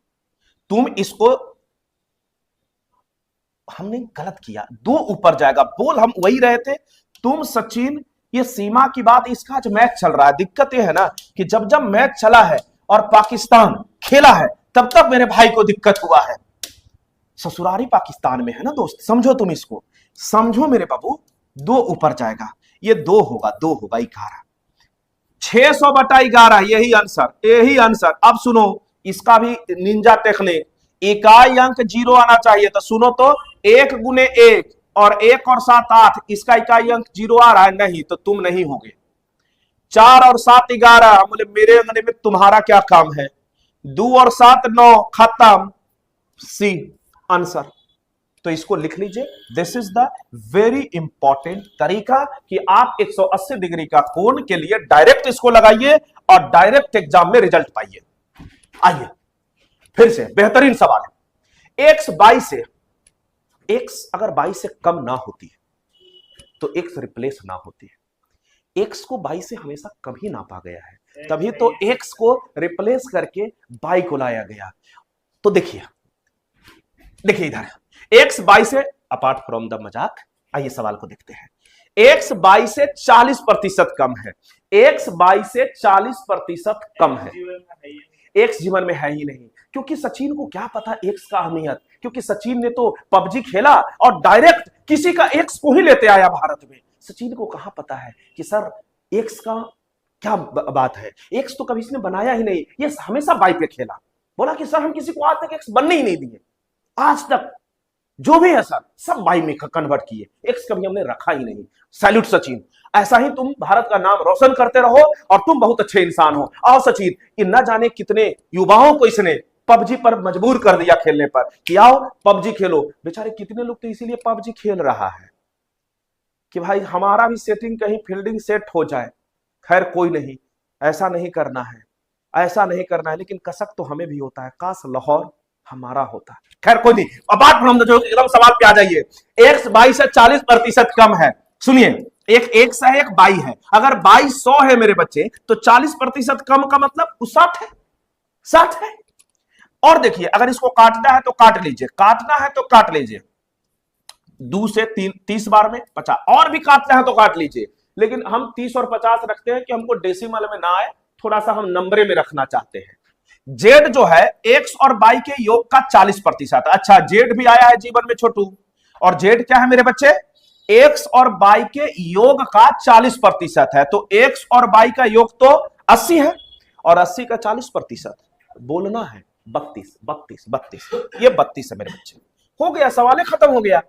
तुम इसको, हमने गलत किया, 2 ऊपर जाएगा, बोल हम वही रहे थे तुम सचिन, ये सीमा की बात, इसका आज मैच चल रहा है। दिक्कत ये है ना कि जब जब मैच चला है और पाकिस्तान खेला है तब तक मेरे भाई को दिक्कत हुआ है। ससुरारी पाकिस्तान में है ना दोस्त, समझो तुम इसको, समझो मेरे बाबू। 2 ऊपर जाएगा, ये 2 होगा, 11 600/11, यही आंसर। अब सुनो, इसका भी निंजा टेक्निक, इकाई अंक 0 आना चाहिए, तो सुनो तो 1 गुने 1 और 1 और 7 8, इसका इकाई अंक 0 आ रहा है, नहीं तो तुम नहीं होगे। 4 और 7 11, बोले मेरे अंगने में तुम्हारा क्या काम है। 2 और 7 9, खत्म, सी आंसर। तो इसको लिख लीजिए, this is the very important तरीका कि आप 180 डिग्री का कोण के लिए डायरेक्ट इसको लगाइए और डायरेक्ट एग्जाम में रिजल्ट पाइए। आइए फिर से बेहतरीन सवाल है। एक्स 22 से, एक्स अगर 22 से कम ना होती है तो एक्स रिप्लेस ना होती है। एक्स को 22 से हमेशा कभी नापा गया है, तभी तो एक्स को रिप्लेस करके 22 को लाया गया। तो देखिए इधर, एक्स 22 से अपार्ट फ्रॉम द मजाक, आइए सवाल को देखते हैं। एक्स 22 से 40% कम है, एक्स 22 से 40% कम है। एक्स जीवन में है ही नहीं, क्योंकि सचिन को क्या पता एक्स का अहमियत, क्योंकि सचिन ने तो पबजी खेला और डायरेक्ट किसी का एक्स को ही लेते आया भारत में। सचिन को कहां पता है कि सर एक्स का क्या बात है, एक्स तो कभी इसने बनाया ही नहीं, ये हमेशा बाई पे खेला। बोला कि सर हम किसी को आज तक एक्स बनने ही नहीं दिए, आज तक जो भी है सर सब बाई में कन्वर्ट किए, एक्स कभी हमने रखा ही नहीं। सैल्यूट सचिन, ऐसा ही तुम भारत का नाम रोशन करते रहो और तुम बहुत अच्छे इंसान हो। आओ सचिन, ये न जाने कितने युवाओं को इसने पबजी पर मजबूर कर दिया खेलने पर कि आओ पबजी खेलो। बेचारे कितने लोग तो इसीलिए पबजी खेल रहा है कि भाई हमारा भी सेटिंग कहीं फील्डिंग सेट हो जाए। खैर कोई नहीं, ऐसा नहीं करना है, ऐसा नहीं करना है, लेकिन कसक तो हमें भी होता है, काश लाहौर हमारा होता। खैर कोई नहीं, अब बात हम जो एकदम सवाल पे आ जाइए। एक्स 22 से 40% कम है। सुनिए, एक एक्स है, एक 22 है। अगर 22 100 है मेरे बच्चे, तो 40% कम का मतलब 60 है, 60 है। और देखिए, अगर इसको काटना है तो काट लीजिए, काटना है तो काट लीजिए, 2 से 30 बार में 50, और भी काटना है तो काट लीजिए, लेकिन हम 30 और 50 रखते हैं कि हमको डेसिमल में ना आए, थोड़ा सा हम नंबरे में रखना चाहते हैं। जेड जो है एक्स और वाई के योग का 40%। अच्छा, जेड भी आया है जीवन में छोटू, और जेड क्या है मेरे बच्चे, एक्स और वाई के योग का 40% है, तो एक्स और वाई का योग तो 80 है, और 80 का 40% बोलना है 32, ये 32 है मेरे बच्चे। हो गया, सवाल खत्म हो गया।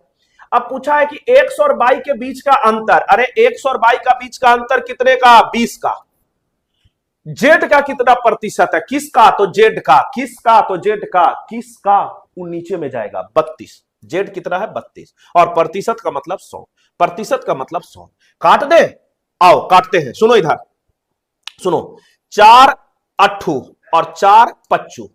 अब पूछा है कि एक्स और वाई के बीच का अंतर, अरे एक्स और वाई का बीच का अंतर कितने का, 20 का। जेड का कितना प्रतिशत है, किसका, तो जेड का, किसका, तो जेड का, किसका, वो नीचे में जाएगा 32। जेड कितना है, 32, और प्रतिशत का मतलब 100, प्रतिशत का मतलब 100। काट दे, आओ काटते हैं। सुनो इधर, सुनो, 4 अट्ठू और 4 पच्चू,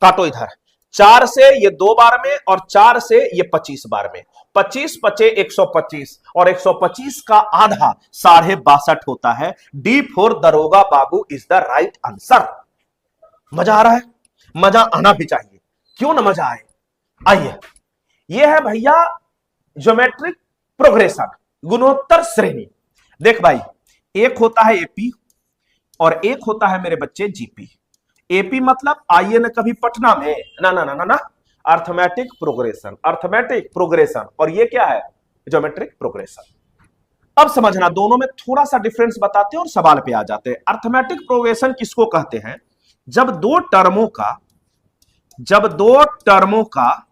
काटो इधर। 4 से ये 2 बार में और 4 से ये 25 बार में, 25 पचे 125, और 125 का आधा 62.5 होता है। डी फॉर दरोगा बाबू इज द राइट आंसर। मजा आ रहा है, मजा आना भी चाहिए। क्यों ना मजा आए। आइए, ये है भैया ज्योमेट्रिक प्रोग्रेशन, गुणोत्तर श्रेणी। देख भाई, एक होता है एपी और एक होता है मेरे बच्चे जीपी। एपी मतलब आइए ना कभी पटना में, ना ना ना ना ना, अर्थमेटिक प्रोग्रेशन, अर्थमेटिक प्रोग्रेशन, और ये क्या है, ज्योमेट्रिक प्रोग्रेशन। अब समझना, दोनों में थोड़ा सा डिफरेंस बताते हैं और सवाल पे आ जाते हैं। अर्थमेटिक प्रोग्रेशन किसको कहते हैं, जब दो टर्मों का जब दो टर्मों का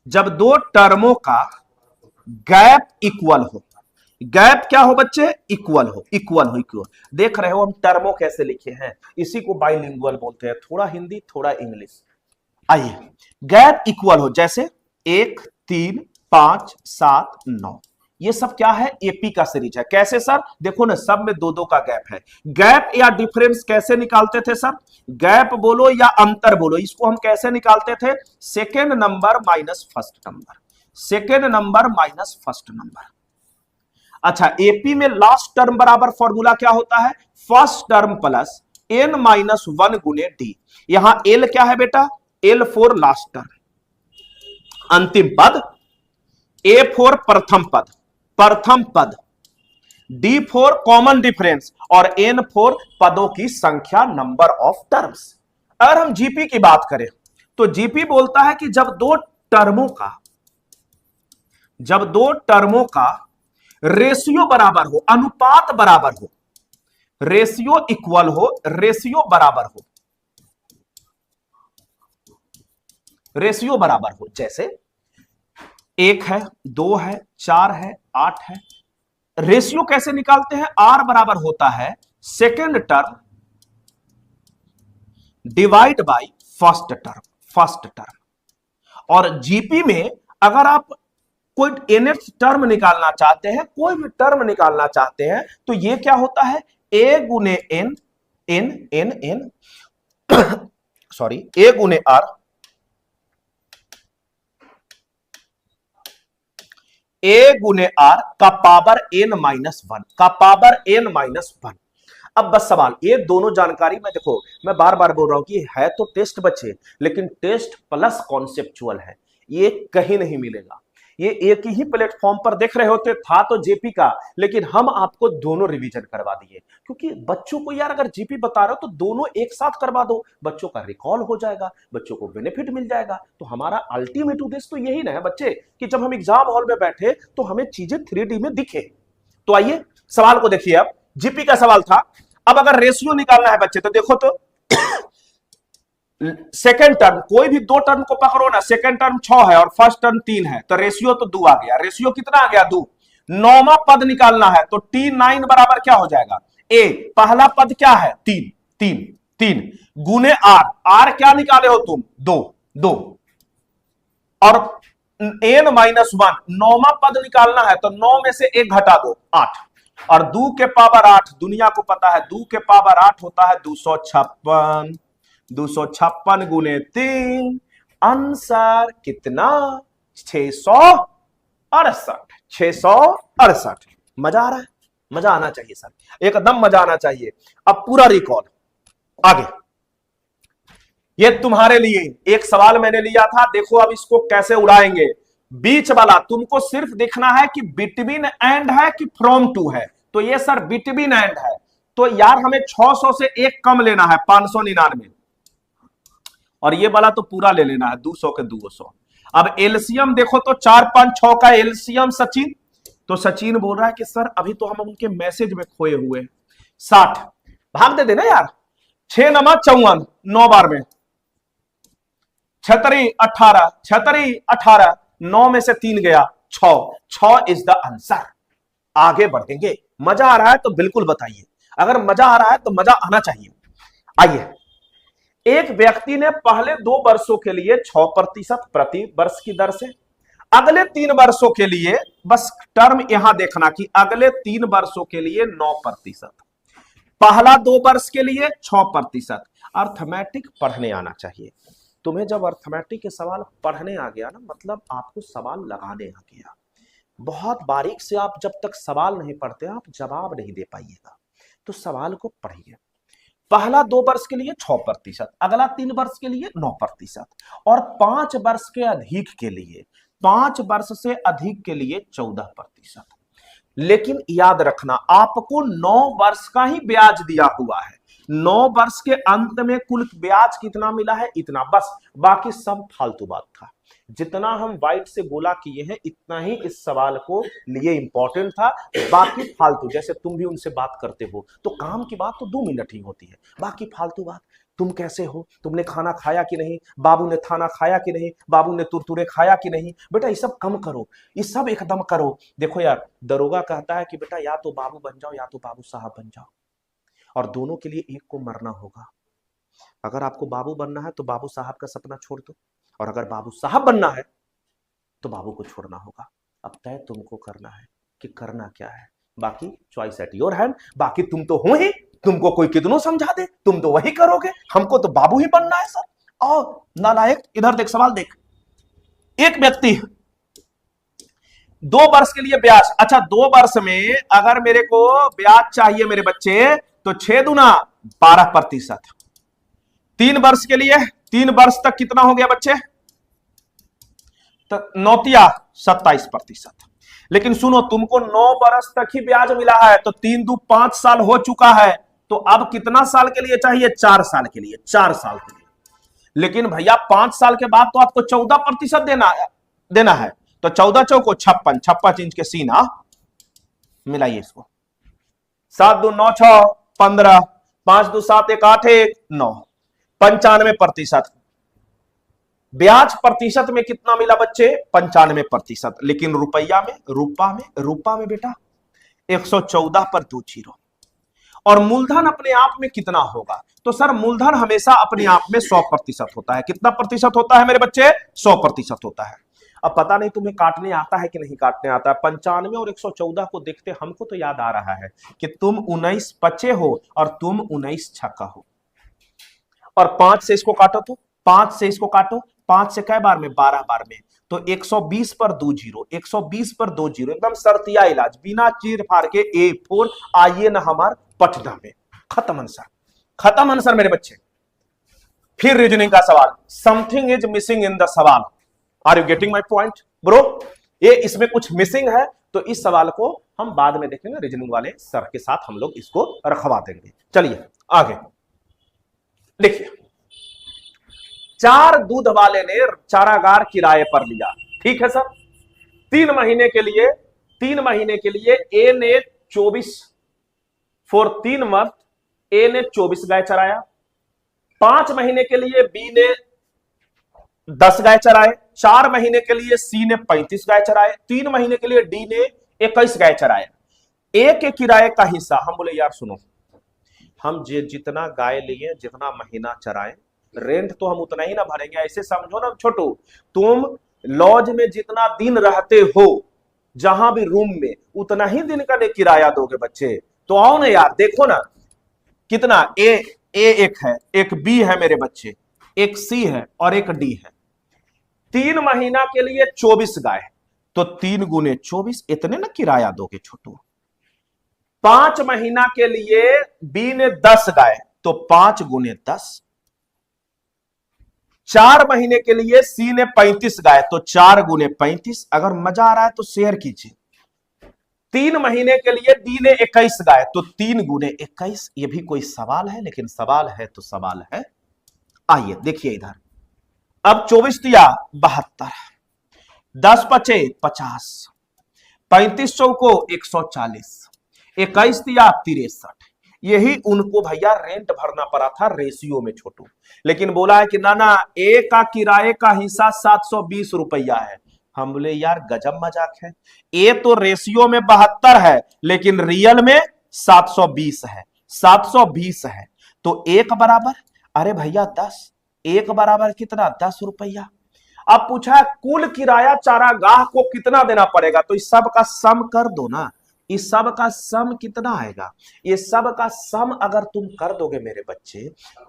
जब दो टर्मों का गैप इक्वल हो। गैप क्या हो बच्चे, इक्वल हो, इक्वल हो, इक्वल। देख रहे हो हम टर्मों कैसे लिखे हैं, इसी को बाइलिंगुअल बोलते हैं, थोड़ा हिंदी थोड़ा इंग्लिश। आइए, गैप इक्वल हो, जैसे 1 3 5 7 9, ये सब क्या है, एपी का सीरीज है। कैसे सर, देखो ना, सब में दो दो का गैप है। गैप या डिफरेंस कैसे निकालते थे सर, गैप बोलो या अंतर बोलो, इसको हम कैसे निकालते थे, second number minus first number, second number minus first number. अच्छा, एपी में लास्ट टर्म बराबर फॉर्मूला क्या होता है, first term plus n minus 1 गुने डी। यहां एल क्या है बेटा, एल फॉर लास्ट टर्म, अंतिम पद, ए फॉर प्रथम पद, प्रथम पद, डी फॉर कॉमन डिफरेंस, और एन फॉर पदों की संख्या, नंबर ऑफ टर्म्स। अगर हम जीपी की बात करें तो जीपी बोलता है कि जब दो टर्मों का रेशियो बराबर हो, अनुपात बराबर हो, रेशियो इक्वल हो, रेशियो बराबर हो, रेशियो बराबर हो, जैसे 1 है, 2 है, 4 है, 8 है। रेशियो कैसे निकालते हैं, आर बराबर होता है second term divide by first term, first term. और जीपी में अगर आप कोई nth टर्म निकालना चाहते हैं, कोई भी टर्म निकालना चाहते हैं, तो ये क्या होता है, ए गुने N, N N N sorry, A गुने आर, ए गुने आर का पावर एन माइनस 1, का पावर एन माइनस 1। अब बस सवाल, ये दोनों जानकारी में देखो, मैं बार बार बोल रहा हूं कि है तो टेस्ट बच्चे, लेकिन टेस्ट प्लस कॉन्सेप्चुअल है, ये कहीं नहीं मिलेगा। ये एक ही प्लेटफॉर्म पर देख रहे होते, था तो जेपी का, लेकिन हम आपको दोनों रिवीजन करवा दिए, क्योंकि बच्चों को यार अगर जीपी बता रहे हो तो दोनों एक साथ करवा दो, बच्चों का रिकॉल हो जाएगा, बच्चों को बेनिफिट मिल जाएगा। तो हमारा अल्टीमेट उद्देश्य तो यही ना है बच्चे, कि जब हम एग्जाम हॉल में बैठे तो हमें चीजें 3D में दिखे। तो आइए सवाल को देखिए, अब जीपी का सवाल था। अब अगर रेशियो निकालना है बच्चे तो देखो, तो सेकेंड टर्म, कोई भी दो टर्म को पकड़ो ना, सेकेंड टर्म 6 है और फर्स्ट टर्म 3 है, तो रेशियो तो 2 आ गया। रेशियो कितना आ गया, 2। नौवां पद निकालना है तो T9 बराबर क्या हो जाएगा, ए, पहला पद क्या है, 3 3 3 गुने आर, आर क्या निकाले हो तुम, 2 2, और एन माइनस 1, नौवां पद निकालना है तो 9 में से 1 घटा दो, 8, और 2 के पावर 8, दुनिया को पता है 2 के पावर 8 होता है 256, 256 गुने 3, आंसर कितना, 668, 668। मजा आ रहा है, मजा आना चाहिए सर, एकदम मजा आना चाहिए। अब पूरा रिकॉल आगे, ये तुम्हारे लिए एक सवाल मैंने लिया था, देखो अब इसको कैसे उड़ाएंगे। बीच वाला तुमको सिर्फ देखना है कि बिटवीन एंड है कि फ्रॉम टू है, तो ये सर बिटवीन एंड है, तो यार हमें 600 से एक कम लेना है, 599, और ये वाला तो पूरा ले लेना है, 200 के 200। अब एलसीएम देखो तो 4 5 6 का एलसीएम सचिन, तो सचिन बोल रहा है कि सर अभी तो हम उनके मैसेज में खोए हुए, 60 भाग दे देना यार, 6 नमा 54, 9 बार में 36 18, 36 18, 9 में से 3 गया, 6 इज द आंसर। आगे बढ़ेंगे, मजा आ रहा है तो बिल्कुल बताइए, अगर मजा आ रहा है तो मजा आना चाहिए। आइए, एक व्यक्ति ने पहले 2 वर्षों के लिए 6% प्रति वर्ष की दर से, अगले 3 वर्षों के लिए, बस टर्म यहां देखना कि अगले 3 वर्षों के लिए 9%, पहला 2 वर्ष के लिए 6%। अर्थमेटिक पढ़ने आना चाहिए तुम्हें, जब अर्थमेटिक के सवाल पढ़ने आ गया ना, मतलब आपको सवाल लगाने आ गया। बहुत बारीक से आप जब तक सवाल नहीं पढ़ते आप जवाब नहीं दे पाइएगा, तो सवाल को पढ़िए, पहला 2 वर्ष के लिए 6%, अगला 3 वर्ष के लिए 9% और 5 वर्ष के अधिक के लिए 5 वर्ष से अधिक के लिए 14%। लेकिन याद रखना आपको 9 वर्ष का ही ब्याज दिया हुआ है। 9 वर्ष के अंत में कुल ब्याज कितना मिला है, इतना बस, बाकी सब फालतू बात था। जितना हम वाइट से गोला किए हैं इतना ही इस सवाल को लिए इंपॉर्टेंट था, बाकी फालतू। जैसे तुम भी उनसे बात करते हो तो काम की बात तो 2 मिनट ही होती है, बाकी फालतू बात, तुम कैसे हो, तुमने खाना खाया कि नहीं, बाबू ने खाना खाया कि नहीं, बाबू ने तुरतुरे खाया कि नहीं, बेटा ये सब कम करो, ये सब एकदम करो। देखो यार, दरोगा कहता है कि बेटा या तो बाबू बन जाओ या तो बाबू साहब बन जाओ, और दोनों के लिए एक को मरना होगा। अगर आपको बाबू बनना है तो बाबू साहब का सपना छोड़ दो, और अगर बाबू साहब बनना है तो बाबू को छोड़ना होगा। अब तय तुमको करना है कि करना क्या है, बाकी चॉइस एट योर हैंड। बाकी तुम तो हो ही, तुमको कोई कितनों समझा दे तुम तो वही करोगे, हमको तो बाबू ही बनना है सर। और नालायक, इधर देख सवाल देख। एक व्यक्ति 2 वर्ष के लिए ब्याज, अच्छा 2 वर्ष में अगर मेरे को ब्याज चाहिए मेरे बच्चे तो 6 दूना 12%। 3 वर्ष के लिए, 3 वर्ष तक कितना हो गया बच्चे, तो 9 27%। लेकिन सुनो, तुमको 9 वर्ष तक ही ब्याज मिला है तो 3 दू 5 साल हो चुका है, तो अब कितना साल के लिए चाहिए, 4 साल के लिए, 4 साल के लिए। लेकिन भैया 5 साल के बाद तो आपको 14% देना है, तो 14 चौको 56, 56 इंच के सीना मिलाइए इसको, 7 दू 9 6 15, 5 दू 7 1 8 1 9, 95%। ब्याज प्रतिशत में कितना मिला बच्चे, 95%। लेकिन रुपया में, रूपा में बेटा 114 पर 2 जीरो। और मूलधन अपने आप में कितना होगा, तो सर मूलधन हमेशा अपने आप में 100% होता है। कितना प्रतिशत होता है मेरे बच्चे, 100% होता है। अब पता नहीं तुम्हें काटने आता है कि नहीं काटने आता है। 95 और 114 को देखते हमको तो याद आ रहा है कि तुम 19 पचे हो और तुम 19 छक्का हो, और 5 से इसको काटो, तो 5 से इसको काटो, 5 से कै बार में, 12 बार में, तो 120 पर 2 जीरो, 120 पर 2 जीरो, एकदम सर्तिया इलाज, बिना चीर फाड़ के A4 आइए ना हमार पटना में। खत्म आंसर, खत्म आंसर मेरे बच्चे। फिर रीजनिंग का सवाल, something is missing in the सवाल। Are you getting my point bro? ये इसमें कुछ मिसिंग है तो इस सवाल को हम बाद में देखेंगे, रीजनिंग वाले सर के साथ हम लोग इसको रखवा देंगे। चलिए आगे देखिए, 4 दूध वाले ने चारागार किराए पर लिया, ठीक है सर। 3 महीने के लिए, 3 महीने के लिए ए ने 24 फॉर 3 मंथ ए ने 24 गाय चराया। 5 महीने के लिए बी ने 10 गाय चराए। 4 महीने के लिए सी ने 35 गाय चराए। 3 महीने के लिए डी ने 21 गाय चराए। ए के किराए का हिस्सा, हम बोले यार सुनो, हम जितना गाय लिए, जितना महीना चराए, रेंट तो हम उतना ही ना भरेंगे। ऐसे समझो ना छोटू, तुम लॉज में जितना दिन रहते हो, जहां भी रूम में, उतना ही दिन का किराया दोगे बच्चे। तो आओ ना यार, देखो ना कितना, ए एक है, एक बी है मेरे बच्चे, एक सी है और एक डी है। 3 महीना के लिए 24 गाय, तो 3 गुने 24, इतने ना किराया दोगे छोटू। 5 महीना के लिए बी ने 10 गाय, तो 5 गुने 10। 4 महीने के लिए सी ने 35 गाय, तो 4 गुने 35। अगर मजा आ रहा है तो शेयर कीजिए। 3 महीने के लिए डी ने 21 गाय, तो 3 गुने 21। ये भी कोई सवाल है, लेकिन सवाल है तो सवाल है। आइए देखिए इधर, अब 24 दिया 72, 10 पचे 50, 35 चौको 140, 21 दिया 63। यही उनको भैया रेंट भरना पड़ा था रेशियो में छोटू। लेकिन बोला है कि ना ए का किराए का हिस्सा 720 रुपया है। हम बोले यार गजब मजाक है, ए तो रेशियो में 72 है लेकिन रियल में 720 है, 720 है, तो एक बराबर, अरे भैया 10, एक बराबर कितना, 10 रुपया। अब पूछा कुल किराया चारागाह को कितना देना पड़ेगा, तो इस सब का सम कर दो ना। इस सब का सम कितना आएगा, ये सब का सम अगर तुम कर दोगे मेरे बच्चे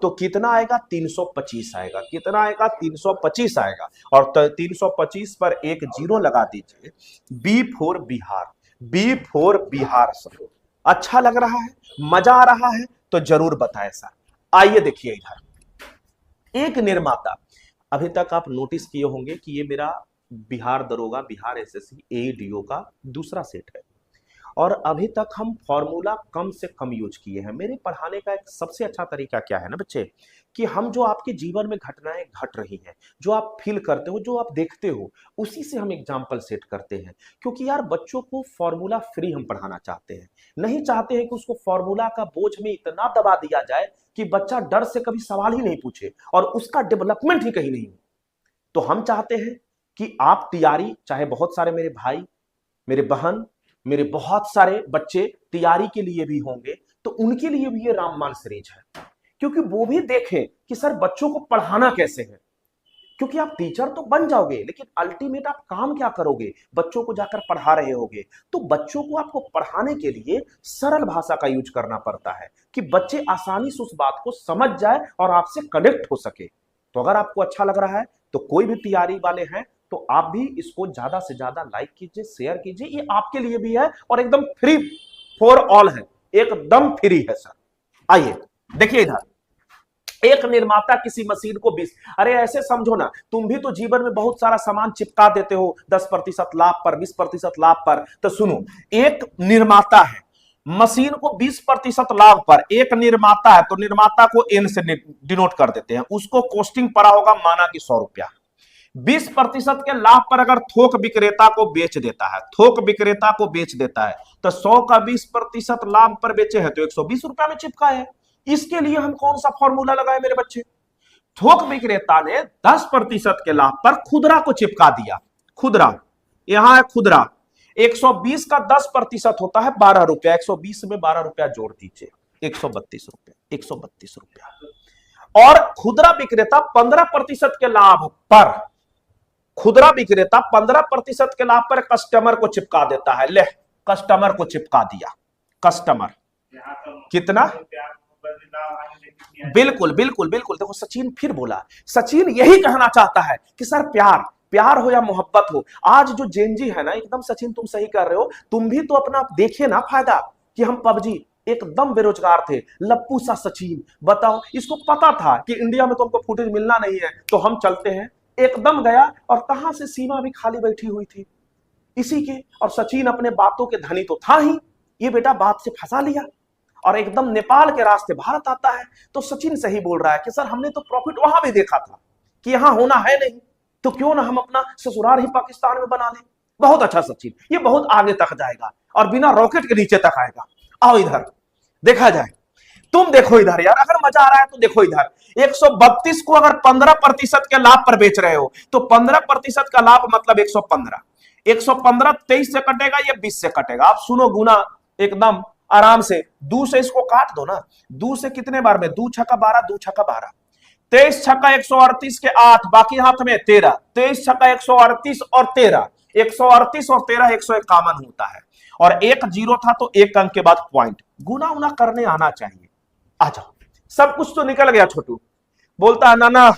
तो कितना आएगा, 325 आएगा। कितना आएगा, 325 आएगा। और 325 पर एक जीरो लगा दीजिए। B for Bihar, B for Bihar sir. अच्छा लग रहा है, मजा आ रहा है तो जरूर बताएं सर। आइए देखिए इधर, एक निर्माता, अभी तक आप नोटिस किए होंगे कि ये मेरा बिहार दरोगा, बिहार एसएससी एडीओ का दूसरा सेट है, और अभी तक हम फॉर्मूला कम से कम यूज किए हैं। मेरे पढ़ाने का एक सबसे अच्छा तरीका क्या है ना बच्चे, कि हम जो आपके जीवन में घटनाएं घट रही हैं, जो आप फील करते हो, जो आप देखते हो, उसी से हम एग्जाम्पल सेट करते हैं। क्योंकि यार बच्चों को फॉर्मूला फ्री हम पढ़ाना चाहते हैं, नहीं चाहते हैं कि उसको फॉर्मूला का बोझ में इतना दबा दिया जाए कि बच्चा डर से कभी सवाल ही नहीं पूछे और उसका डेवलपमेंट ही कहीं नहीं हो। तो हम चाहते हैं कि आप तैयारी, चाहे बहुत सारे मेरे भाई, मेरे बहन, मेरे बहुत सारे बच्चे तैयारी के लिए भी होंगे, तो उनके लिए भी ये रामबाण सीरीज है, क्योंकि वो भी देखें कि सर बच्चों को पढ़ाना कैसे है। क्योंकि आप टीचर तो बन जाओगे, लेकिन अल्टीमेट आप काम क्या करोगे, बच्चों को जाकर पढ़ा रहे होगे। तो बच्चों को आपको पढ़ाने के लिए सरल भाषा का यूज करना पड़ता है कि बच्चे आसानी से उस बात को समझ जाए और आपसे कनेक्ट हो सके। तो अगर आपको अच्छा लग रहा है तो कोई भी तैयारी वाले हैं तो आप भी इसको ज्यादा से ज्यादा लाइक कीजिए, शेयर कीजिए, ये आपके लिए भी है और एकदम फ्री फॉर ऑल है, एकदम फ्री है सर। आइए देखिए इधर, एक निर्माता किसी मशीन को 20, अरे ऐसे समझो ना, तुम भी तो जीवन में बहुत सारा सामान चिपका देते हो 10% लाभ पर, 20% लाभ पर। तो सुनो, एक निर्माता है, मशीन को 20% लाभ पर, एक निर्माता है, तो निर्माता को एन से डिनोट कर देते हैं, उसको कॉस्टिंग पड़ा होगा माना कि 100 रुपया। 20% के लाभ पर अगर थोक विक्रेता को बेच देता है, थोक विक्रेता को बेच देता है, तो 100 का 20% लाभ पर बेचे है तो 120 रुपया में चिपका है। इसके लिए हम कौन सा फॉर्मूला लगाए मेरे बच्चे, थोक विक्रेता ने 10% के लाभ पर खुदरा को चिपका दिया। खुदरा, यहां है खुदरा, 120 का 10% होता है 12 रुपया, 120 में 12 रुपया जोड़ दीजिए, 132 रुपया, 132 रुपया। और खुदरा विक्रेता 15% के लाभ पर, खुदरा विक्रेता 15% के लाभ पर कस्टमर को चिपका देता है। ले, कस्टमर को चिपका दिया, कस्टमर कितना, बिल्कुल बिल्कुल बिल्कुल। देखो सचिन फिर बोला, सचिन यही कहना चाहता है कि सर प्यार, प्यार हो या मोहब्बत हो, आज जो जेनजी है ना, एकदम सचिन तुम सही कर रहे हो, तुम भी तो अपना देखिए ना फायदा, कि हम पबजी एकदम बेरोजगार थे, लप्पू सा सचिन, बताओ इसको पता था कि इंडिया में तो हमको फुटेज मिलना नहीं है, तो हम चलते हैं, एकदम गया, और कहां से सीमा भी खाली बैठी हुई थी इसी के, और सचिन अपने बातों के धनी तो था ही, ये बेटा बात से फंसा लिया और एकदम नेपाल के रास्ते भारत आता है। तो सचिन सही बोल रहा है कि सर हमने तो प्रॉफिट वहां भी देखा था कि यहां होना है नहीं, तो क्यों ना हम अपना ससुराल ही पाकिस्तान में बना लें। बहुत अच्छा सचिन, ये बहुत आगे तक जाएगा और बिना रॉकेट के नीचे तक आएगा। आओ इधर देखा जाए, तुम देखो इधर यार, अगर मजा आ रहा है तो देखो इधर, 132 को अगर 15% के लाभ पर बेच रहे हो तो 15% का लाभ मतलब 115, 115 23 से कटेगा, ये 20 से कटेगा। आप सुनो गुना एकदम आराम से, 2 से इसको काट दो ना, 2 से कितने बार में, 2 छक्का 12, 2 छक्का 12, 23 छक्का 138 के 8, बाकी हाथ में 13, 23 छक्का 138 और 13, 138 और 13 151 होता है, और एक जीरो था तो एक अंक के बाद पॉइंट, गुना उना करने आना चाहिए। आ जाओ, सब कुछ तो निकल गया। छोटू बोलता है ना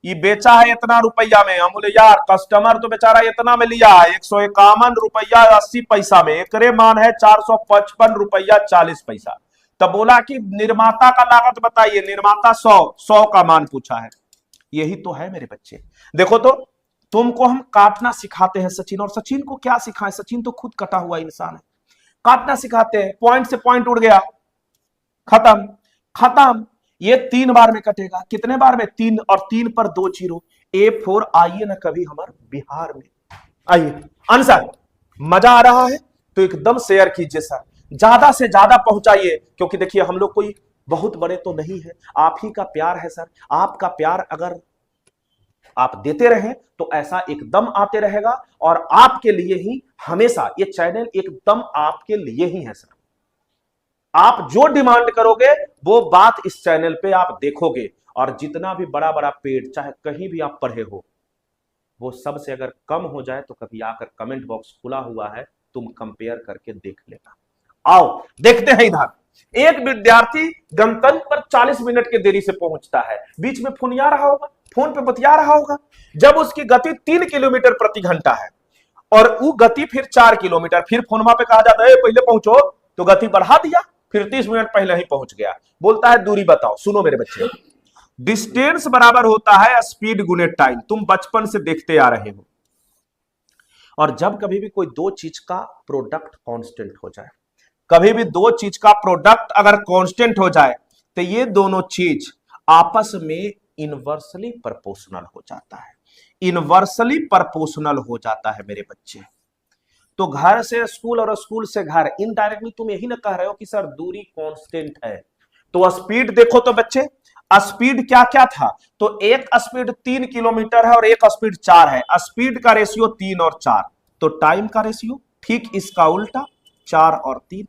ये बेचा है इतना रुपया में, हम बोले यार कस्टमर तो बेचारा इतना में लिया है 151 रुपया 80 पैसा में, एकरे मान है 455 रुपया 40 पैसा। तब बोला कि निर्माता का लागत बताइए, निर्माता 100 का मान पूछा है। यही तो है मेरे बच्चे। देखो तो तुमको हम काटना सिखाते हैं सचिन, और सचिन को क्या सिखाएं, सचिन तो खुद कटा हुआ इंसान है, काटना सिखाते हैं, पॉइंट से पॉइंट उड़ गया, खत्म खत्म। ये 3 बार में कटेगा, कितने बार में, 3, और 3 पर 2 जीरो, A4 आइए ना कभी हमारे बिहार में। आइए आंसर, मजा आ रहा है तो एकदम शेयर कीजिए सर, ज्यादा से ज्यादा पहुंचाइए, क्योंकि देखिए हम लोग कोई बहुत बड़े तो नहीं है, आप ही का प्यार है सर। आपका प्यार अगर आप देते रहें तो ऐसा एकदम आते रहेगा, और आपके लिए ही हमेशा ये चैनल एकदम आपके लिए ही है सर। आप जो डिमांड करोगे वो बात इस चैनल पे आप देखोगे, और जितना भी बड़ा बड़ा पेड चाहे कहीं भी आप पढ़े हो, वो सब से अगर कम हो जाए तो कभी आकर कमेंट बॉक्स खुला हुआ है, तुम कंपेयर करके देख लेना। आओ देखते हैं इधर, एक विद्यार्थी गंतव्य पर 40 मिनट की देरी से पहुंचता है, बीच में फोन आ रहा होगा, फोन पे बतिया रहा होगा, जब उसकी गति 3 किलोमीटर प्रति घंटा है और वो गति फिर 4 किलोमीटर, फिर फोनमा पे कहा जाता है पहले पहुंचो, तो गति बढ़ा दिया, फिर 30 मिनट पहले ही पहुंच गया। बोलता है दूरी बताओ। सुनो मेरे बच्चे, डिस्टेंस बराबर होता है स्पीड गुने टाइम। तुम बचपन से देखते आ रहे हो। और जब कभी भी कोई दो चीज का प्रोडक्ट कांस्टेंट हो जाए, कभी भी दो चीज का प्रोडक्ट अगर कांस्टेंट हो जाए, तो ये दोनों चीज आपस में इनवर्सली प्रोपोर्शनल हो जाता है। इनवर्सली प्रोपोर्शनल हो जाता है मेरे बच्चे। तो घर से स्कूल और स्कूल से घर, इनडायरेक्टली तुम यही ना कह रहे हो कि सर दूरी कांस्टेंट है। तो स्पीड देखो तो बच्चे, स्पीड क्या क्या था? तो एक स्पीड 3 किलोमीटर है और एक स्पीड 4 है। स्पीड का रेशियो 3 और 4। तो टाइम का रेशियो ठीक इसका उल्टा, 4 और 3।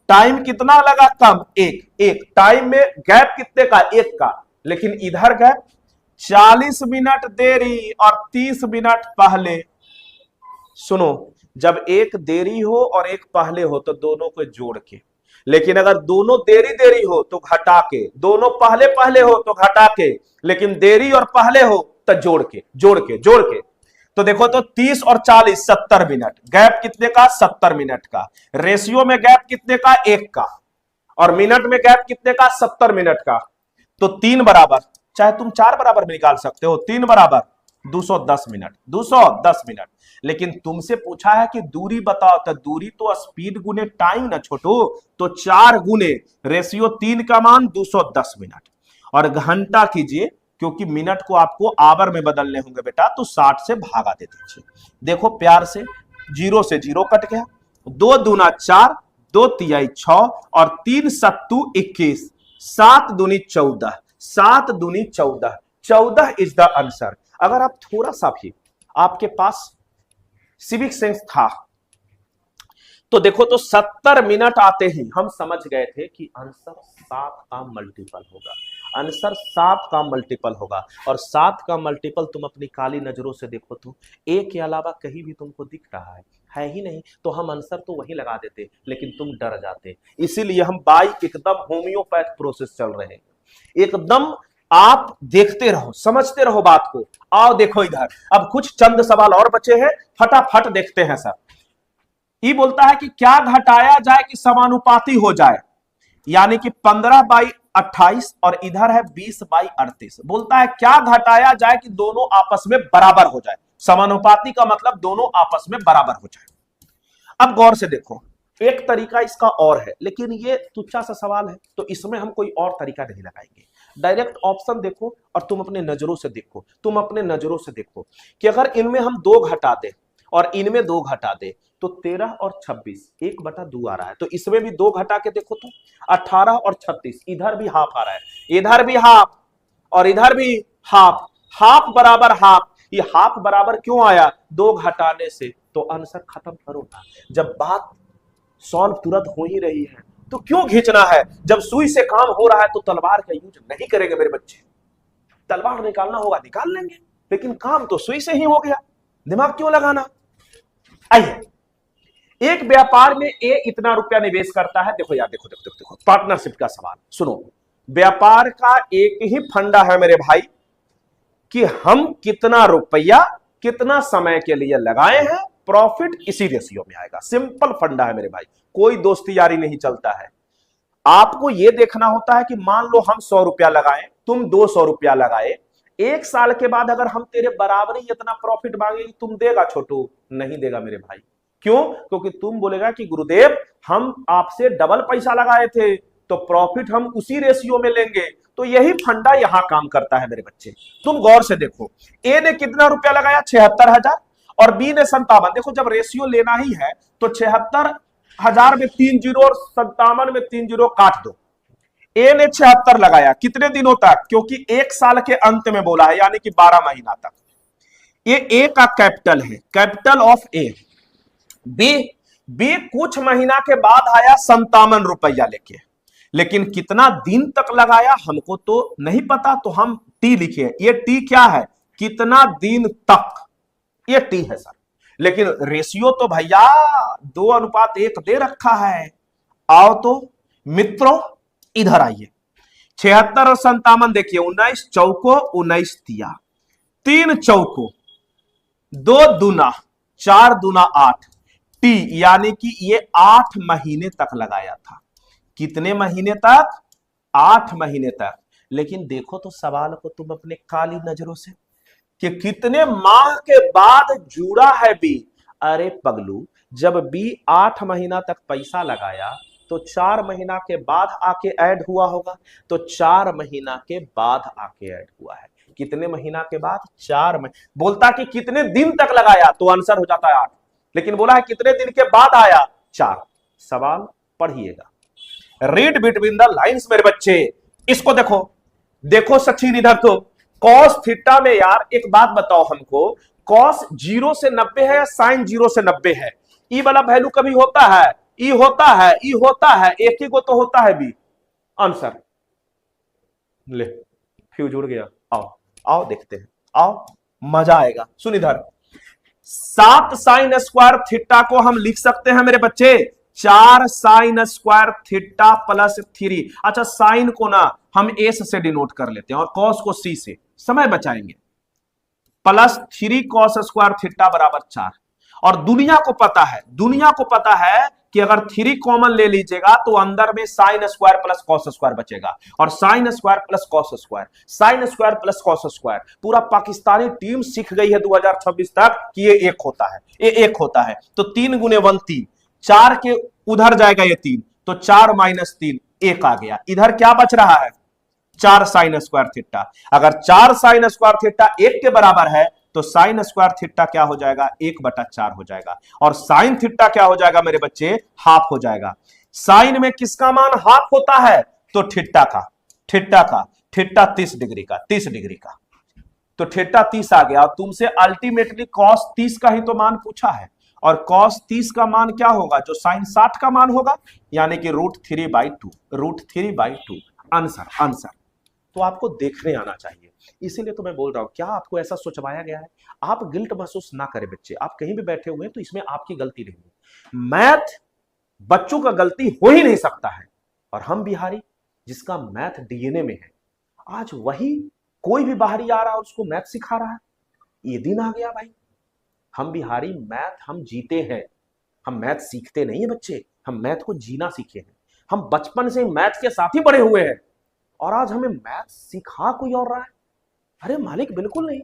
टाइम कितना लगा? कम, एक टाइम में गैप कितने का? एक का। लेकिन इधर गैप 40 मिनट देरी और 30 मिनट पहले। सुनो, जब एक देरी हो और एक पहले हो तो दोनों को जोड़ के, लेकिन अगर दोनों देरी देरी हो तो घटा के, दोनों पहले पहले हो तो घटा के, लेकिन देरी और पहले हो तो जोड़ के जोड़ के जोड़ के। तो देखो तो 30 और 40 70 मिनट। गैप कितने का? 70 मिनट का। रेशियो में गैप कितने का? एक का। और मिनट में गैप कितने का? 70 मिनट का। तो 3 बराबर, चाहे तुम 4 बराबर में निकाल सकते हो, 3 बराबर 210 मिनट। 210 मिनट। लेकिन तुमसे पूछा है कि दूरी बताओ, तो दूरी तो स्पीड गुने टाइम ना छोटू। तो 4 गुने रेशियो 3 का मान 210 मिनट। और घंटा कीजिए, क्योंकि मिनट को आपको आवर में बदलने होंगे बेटा, तो 60 से भागा दे दीजिए। देखो प्यार से, 0 से 0 कट गया। 2 दूना 4, 2 तिहाई 6 और 3 सत्तू 21, 7 दूनी 14, 7 दूनी 14। 14 इज द आंसर। अगर आप थोड़ा सा भी आपके पास सिविक सेंस था तो देखो तो 70 मिनट आते ही हम समझ गए थे कि आंसर 7 का मल्टीपल होगा। आंसर 7 का मल्टीपल होगा। और 7 का मल्टीपल तुम अपनी काली नजरों से देखो तो एक के अलावा कहीं भी तुमको दिख रहा है ही नहीं। तो हम आंसर तो वही लगा देते, लेकिन तुम डर जाते। इसीलिए हम बाई एकदम होम्योपैथ प्रोसेस चल रहे हैं। एकदम आप देखते रहो, समझते रहो बात को। आओ देखो इधर, अब कुछ चंद सवाल और बचे हैं, फटाफट देखते हैं सर। ये बोलता है कि क्या घटाया जाए कि समानुपाती हो जाए, यानी कि 15/28 और इधर है 20/38। बोलता है क्या घटाया जाए कि दोनों आपस में बराबर हो जाए। समानुपाती का मतलब दोनों आपस में बराबर हो जाए। अब गौर से देखो, एक तरीका इसका और है, लेकिन ये तुच्छा सा सवाल है तो इसमें हम कोई और तरीका नहीं लगाएंगे। डायरेक्ट ऑप्शन देखो और तुम अपने नजरों से देखो, तुम अपने नजरों से देखो कि अगर इनमें हम 2 घटा दे और इनमें 2 घटा दे तो 13 और 26 1/2 आ रहा है। तो इसमें भी 2 घटा के देखो तो 18 और 36, इधर भी हाफ आ रहा है, इधर भी हाफ और इधर भी हाफ। हाफ बराबर हाफ। ये हाफ बराबर क्यों आया? 2 घटाने से। तो आंसर खत्म करो ना। जब बात सॉल्व तुरंत हो ही रही है तो क्यों खींचना है? जब सुई से काम हो रहा है तो तलवार का यूज नहीं करेंगे मेरे बच्चे। तलवार निकालना होगा निकाल लेंगे, लेकिन काम तो सुई से ही हो गया। दिमाग क्यों लगाना? आइए, एक व्यापार में ए इतना रुपया निवेश करता है। देखो यार, देखो देखो देखो, देखो पार्टनरशिप का सवाल सुनो। व्यापार का एक ही फंडा है मेरे भाई कि हम कितना रुपया कितना समय के लिए लगाए हैं, प्रॉफिट इसी रेशियो में आएगा। सिंपल फंडा है मेरे भाई, कोई दोस्ती यारी नहीं चलता है। आपको यह देखना होता है कि मान लो हम 100 रुपया लगाए, तुम 200 रुपया लगाए। 1 साल के बाद अगर हम तेरे बराबर ही इतना प्रॉफिट मांगे, तुम देगा छोटू? नहीं देगा मेरे भाई। क्यों? क्योंकि तुम बोलेगा कि गुरुदेव हम आपसे डबल पैसा लगाए थे तो प्रॉफिट हम उसी रेशियो में लेंगे। तो यही फंडा यहां काम करता है मेरे बच्चे। तुम गौर से देखो, ए ने कितना रुपया लगाया? 76,000 और बी ने 57। देखो जब रेशियो लेना ही है तो 76,000 में 3 जीरो और 57 में 3 जीरो काट दो। ए ने 76 लगाया कितने दिनों तक? क्योंकि 1 साल के अंत में बोला है, यानी कि 12 महीना तक। ये ए का कैपिटल है, कैपिटल ऑफ ए। बी कुछ महीना के बाद आया 57 रुपया लेके, लेकिन कितना दिन तक लगाया हमको तो नहीं पता, तो हम टी लिखे। ये टी क्या है? कितना दिन तक, ये टी है सर। लेकिन रेशियो तो भैया 2:1 दे रखा है। आओ तो मित्रों इधर आइए, 76 और 57 देखिए, 19 चौको 19 तिया, 3 चौको 2 दूना 4 दूना 8, टी यानी कि ये 8 महीने तक लगाया था। कितने महीने तक? 8 महीने तक। लेकिन देखो तो सवाल को तुम अपने काली नजरों से कि कितने माह के बाद जुड़ा है बी। अरे पगलू, जब बी 8 महीना तक पैसा लगाया तो 4 महीना के बाद आके ऐड हुआ होगा, तो 4 महीना के बाद आके ऐड हुआ है। कितने महीना के बाद? 4 महीने। बोलता कि कितने दिन तक लगाया तो आंसर हो जाता है 8, लेकिन बोला है कितने दिन के बाद आया? 4। सवाल पढ़िएगा, रीड बिटवीन द लाइंस मेरे बच्चे। इसको देखो, देखो सचिन इधर तो कॉस थीटा में यार एक बात बताओ हमको, कॉस 0 से 90 है या साइन 0 से 90 है? ई वाला वैल्यू कभी होता है? ई होता है, ई होता है, एक ही को तो होता है बी। आंसर ले, फ्यूज उड़ गया। आओ आओ देखते हैं, आओ मजा आएगा। सुन इधर, 7 साइन स्क्वायर थीटा को हम लिख सकते हैं मेरे बच्चे 4 साइन स्क्वायर थीटा प्लस 3। अच्छा, साइन को ना हम एस से डिनोट कर लेते हैं और कॉस को सी से, समय बचाएंगे। प्लस 3 कॉस स्क्वायर थीटा बराबर 4। और दुनिया को पता है कि अगर 3 कॉमन ले लीजिएगा तो अंदर में sine square plus cos square बचेगा, और sine square plus cos square, sine square plus cos square. पूरा पाकिस्तानी टीम सीख गई है 2026 तक कि ये एक होता है, ये एक होता है। तो 3 गुने 1 3, 4 के उधर जाएगा ये 3, तो 4 माइनस 3 1 आ गया। इधर क्या बच रहा है? 4 साइन स्क्वायर थीटा। अगर 4 साइन स्क्वायर थीटा 1 के बराबर है तो साइन स्क्वायर थीटा क्या हो जाएगा? 1/4 हो जाएगा। और साइन थीटा क्या हो जाएगा मेरे बच्चे? हाफ हो जाएगा। साइन में किसका मान हाफ होता है? तो थीटा का। थीटा 30 डिग्री का, 30 डिग्री का। तो थीटा 30 आ गया। और तुमसे अल्टीमेटली कॉस 30 का ही तो मान पूछा है, और कॉस 30 का मान क्या होगा? जो साइन 60 का मान होगा, यानी कि √3/2, √3/2 आंसर। तो आपको देखने आना चाहिए, इसीलिए तो मैं बोल रहा हूं। क्या आपको ऐसा सोचवाया गया है? आप गिल्ट महसूस ना करें बच्चे, आप कहीं भी बैठे हुए हैं तो इसमें आपकी गलती नहीं है। मैथ बच्चों का गलती हो ही नहीं सकता है। और हम बिहारी जिसका मैथ डीएनए में है, आज वही कोई भी बाहरी आ रहा है उसको मैथ सिखा रहा है। ये दिन आ गया भाई। हम बिहारी मैथ हम जीते हैं, हम मैथ सीखते नहीं है बच्चे, हम मैथ को जीना सीखे हैं। हम बचपन से मैथ के साथ ही बड़े हुए हैं, और आज हमें मैथ सिखा कोई और रहा है। अरे मालिक बिल्कुल नहीं,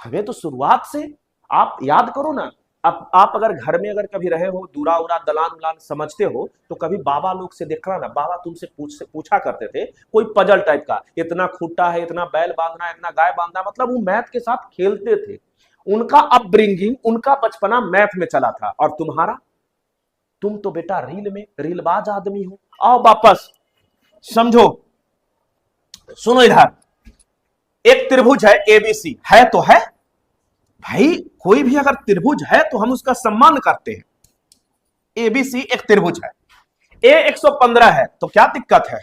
हमें तो शुरुआत से, आप याद करो ना, अब आप अगर घर में अगर कभी रहे हो, दूरा उरा दलान उलान समझते हो, तो कभी बाबा लोग से देखना ना, बाबा तुमसे पूछा करते थे कोई पजल टाइप का, इतना खूटा है, इतना बैल बांधना है, इतना गाय बांधना है, मतलब वो मैथ के साथ खेलते थे। उनका अपब्रिंगिंग, उनका बचपना मैथ में चला था। और तुम्हारा, तुम तो बेटा रील में रीलबाज आदमी हो। आओ वापस समझो, सुनो इधर, एक त्रिभुज है एबीसी, है तो है भाई, कोई भी अगर त्रिभुज है तो हम उसका सम्मान करते हैं। एबीसी एक त्रिभुज है, ए 115 है तो क्या दिक्कत है?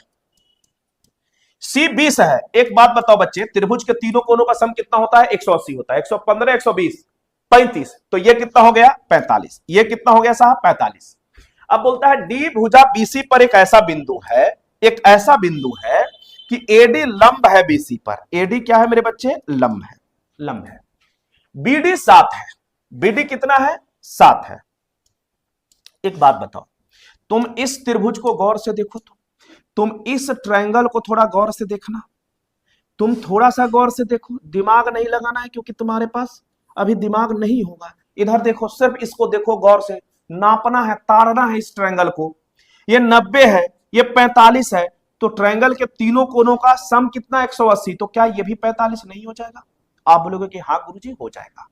सी 20 है। एक बात बताओ बच्चे, त्रिभुज के तीनों कोनों का सम कितना होता है? 180 होता है। 115 120 35, तो ये कितना हो गया? 45। ये कितना हो गया साहब? 45। अब बोलता है डी भुजा बीसी पर एक ऐसा बिंदु है, एक ऐसा बिंदु है कि एडी लंब है बीसी पर। एडी क्या है मेरे बच्चे? लंब है, लंब है। बीडी 7 है। बीडी कितना है? 7 है। एक बात बताओ, तुम इस त्रिभुज को गौर से देखो, तो तुम इस ट्रायंगल को थोड़ा गौर से देखना, तुम थोड़ा सा गौर से देखो। दिमाग नहीं लगाना है क्योंकि तुम्हारे पास अभी दिमाग नहीं होगा। इधर देखो, सिर्फ इसको देखो गौर से, नापना है, तारना है इस ट्रायंगल को। ये 90 है, ये 45 है, तो ट्रायंगल के तीनों कोनों का सम कितना? 180। तो क्या ये भी 45 नहीं हो जाएगा? आप बोलोगे कि हाँ गुरुजी हो जाएगा।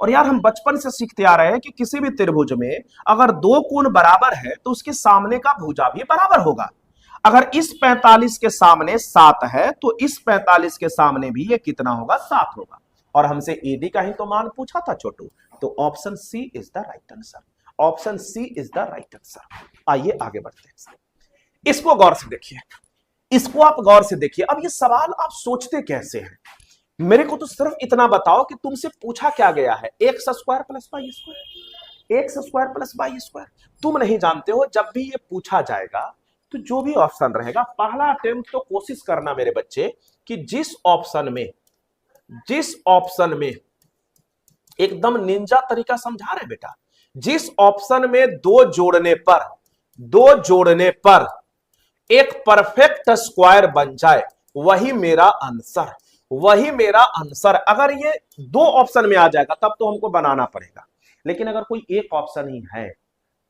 और यार हम बचपन से सीखते आ रहे हैं कि किसी भी त्रिभुज में अगर 2 कोण बराबर है तो उसके सामने का भुजा भी बराबर होगा। अगर इस 45 के सामने 7 है तो इस 45 के सामने भी ये कितना होगा? 7 होगा। और हमसे एडी का ही तो मान पूछा था छोटू, तो option C is the right answer. Option C is the right answer. आइए आगे बढ़ते हैं। इसको गौर से देखिए, इसको आप गौर से देखिए। अब ये सवाल आप सोचते कैसे हैं? मेरे को तो सिर्फ इतना बताओ कि तुमसे पूछा क्या गया है? X square plus Y square, X square plus Y square. तुम नहीं जानते हो, जब भी ये पूछा जाएगा तो जो भी ऑप्शन रहेगा, पहला अटेम्प्ट तो कोशिश करना मेरे बच्चे कि जिस ऑप्शन में एकदम निंजा तरीका समझा रहे बेटा, जिस ऑप्शन में दो जोड़ने पर एक परफेक्ट स्क्वायर बन जाए, वही मेरा आंसर, वही मेरा आंसर। अगर ये दो ऑप्शन में आ जाएगा तब तो हमको बनाना पड़ेगा, लेकिन अगर कोई एक ऑप्शन ही है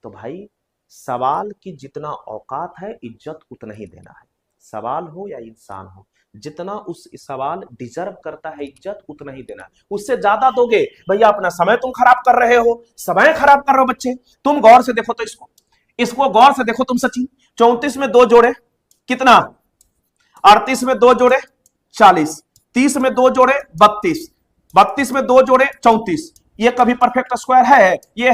तो भाई सवाल की जितना औकात है इज्जत उतना ही देना है। सवाल हो या इंसान हो, जितना उस सवाल डिजर्व करता है इज्जत उतना ही देना है। उससे ज्यादा दोगे भैया अपना समय तुम खराब कर रहे हो, समय खराब कर रहे हो बच्चे। तुम गौर से देखो तो इसको गौर से देखो तुम सचिन, 34 में 2 जोड़े कितना, 38 में 2 जोड़े 40, 30 में 2 जोड़े 32, 32 में 2 जोड़े 34। ये कभी परफेक्ट स्क्वायर है? ये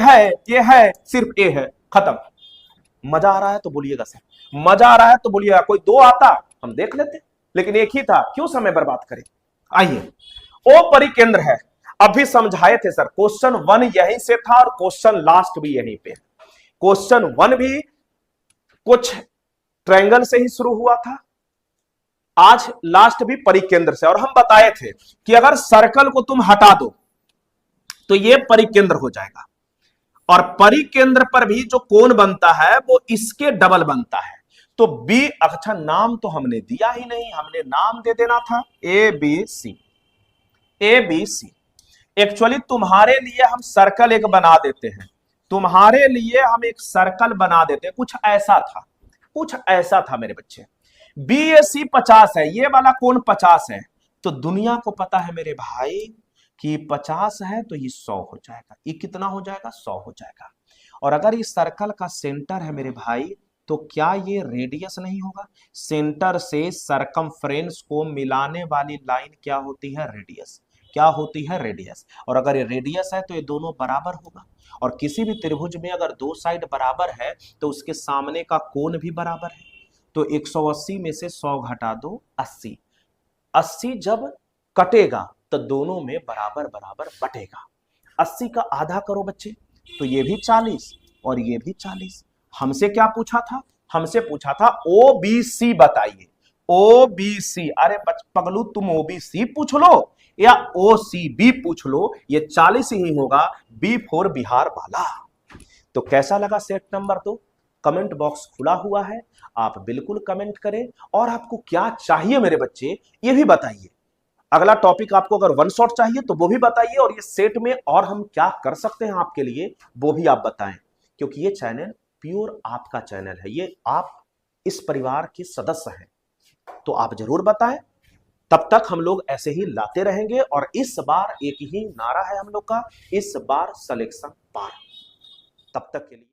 है, सिर्फ ए है, खत्म। मजा आ रहा है तो बोलिएगा सर, मजा आ रहा है तो बोलिएगा। कोई दो आता हम देख लेते, लेकिन एक ही था, क्यों समय बर्बाद करें। आइए, ओ परिकेंद्र है, अभी समझाए थे सर, क्वेश्चन 1 यहीं से था और क्वेश्चन लास्ट भी यहीं पे। क्वेश्चन 1 भी कुछ ट्रायंगल से ही शुरू हुआ था, आज लास्ट भी परिकेंद्र से। और हम बताए थे कि अगर सर्कल को तुम हटा दो तो ये परिकेंद्र हो जाएगा, और परिकेंद्र पर भी जो कोण बनता है वो इसके डबल बनता है। तो बी, अच्छा नाम तो हमने दिया ही नहीं, हमने नाम दे देना था A B C. A B C actually तुम्हारे लिए हम सर्कल एक बना देते हैं, तुम्हारे लिए हम एक सर्कल बना देते हैं। कुछ ऐसा था मेरे बच्चे। बी ए सी 50 है, ये वाला कोण 50 है, तो दुनिया को पता है मेरे भाई कि 50 है तो ये 100 हो जाएगा। ये कितना हो जाएगा? 100 हो जाएगा। और अगर इस सर्कल का सेंटर है मेरे भाई, तो क्या ये रेडियस नहीं होगा? सेंटर से सरकमफ्रेंस को मिलाने वाली लाइन क्या होती है? रेडियस। क्या होती है? रेडियस। और अगर ये रेडियस है तो ये दोनों बराबर होगा, और किसी भी त्रिभुज में अगर दो साइड बराबर है तो उसके सामने का कोण भी बराबर है। तो 180 में से 100 घटा दो 80, 80 जब कटेगा तो दोनों में बराबर बराबर बटेगा। 80 का आधा करो बच्चे, तो ये भी 40 और ये भी 40। हमसे क्या पूछा था? हमसे पूछा था ओबीसी बताइए। ओबीसी, अरे पगलू तुम ओबीसी पूछ लो या ओसीबी पूछ लो, ये 40 ही होगा, बी फॉर बिहार वाला। तो कैसा लगा सेट नंबर 2? कमेंट बॉक्स खुला हुआ है, आप बिल्कुल कमेंट करें, और आपको क्या चाहिए मेरे बच्चे ये भी बताइए। अगला टॉपिक आपको अगर वन शॉट चाहिए तो वो भी बताइए, और ये सेट में और हम क्या कर सकते हैं आपके लिए वो भी आप बताएं, क्योंकि ये चैनल प्योर आपका चैनल है, ये आप इस परिवार के सदस्य हैं, तो आप जरूर बताएं। तब तक हम लोग ऐसे ही लाते रहेंगे, और इस बार एक ही नारा है हम लोग का, इस बार सिलेक्शन पार। तब तक के लिए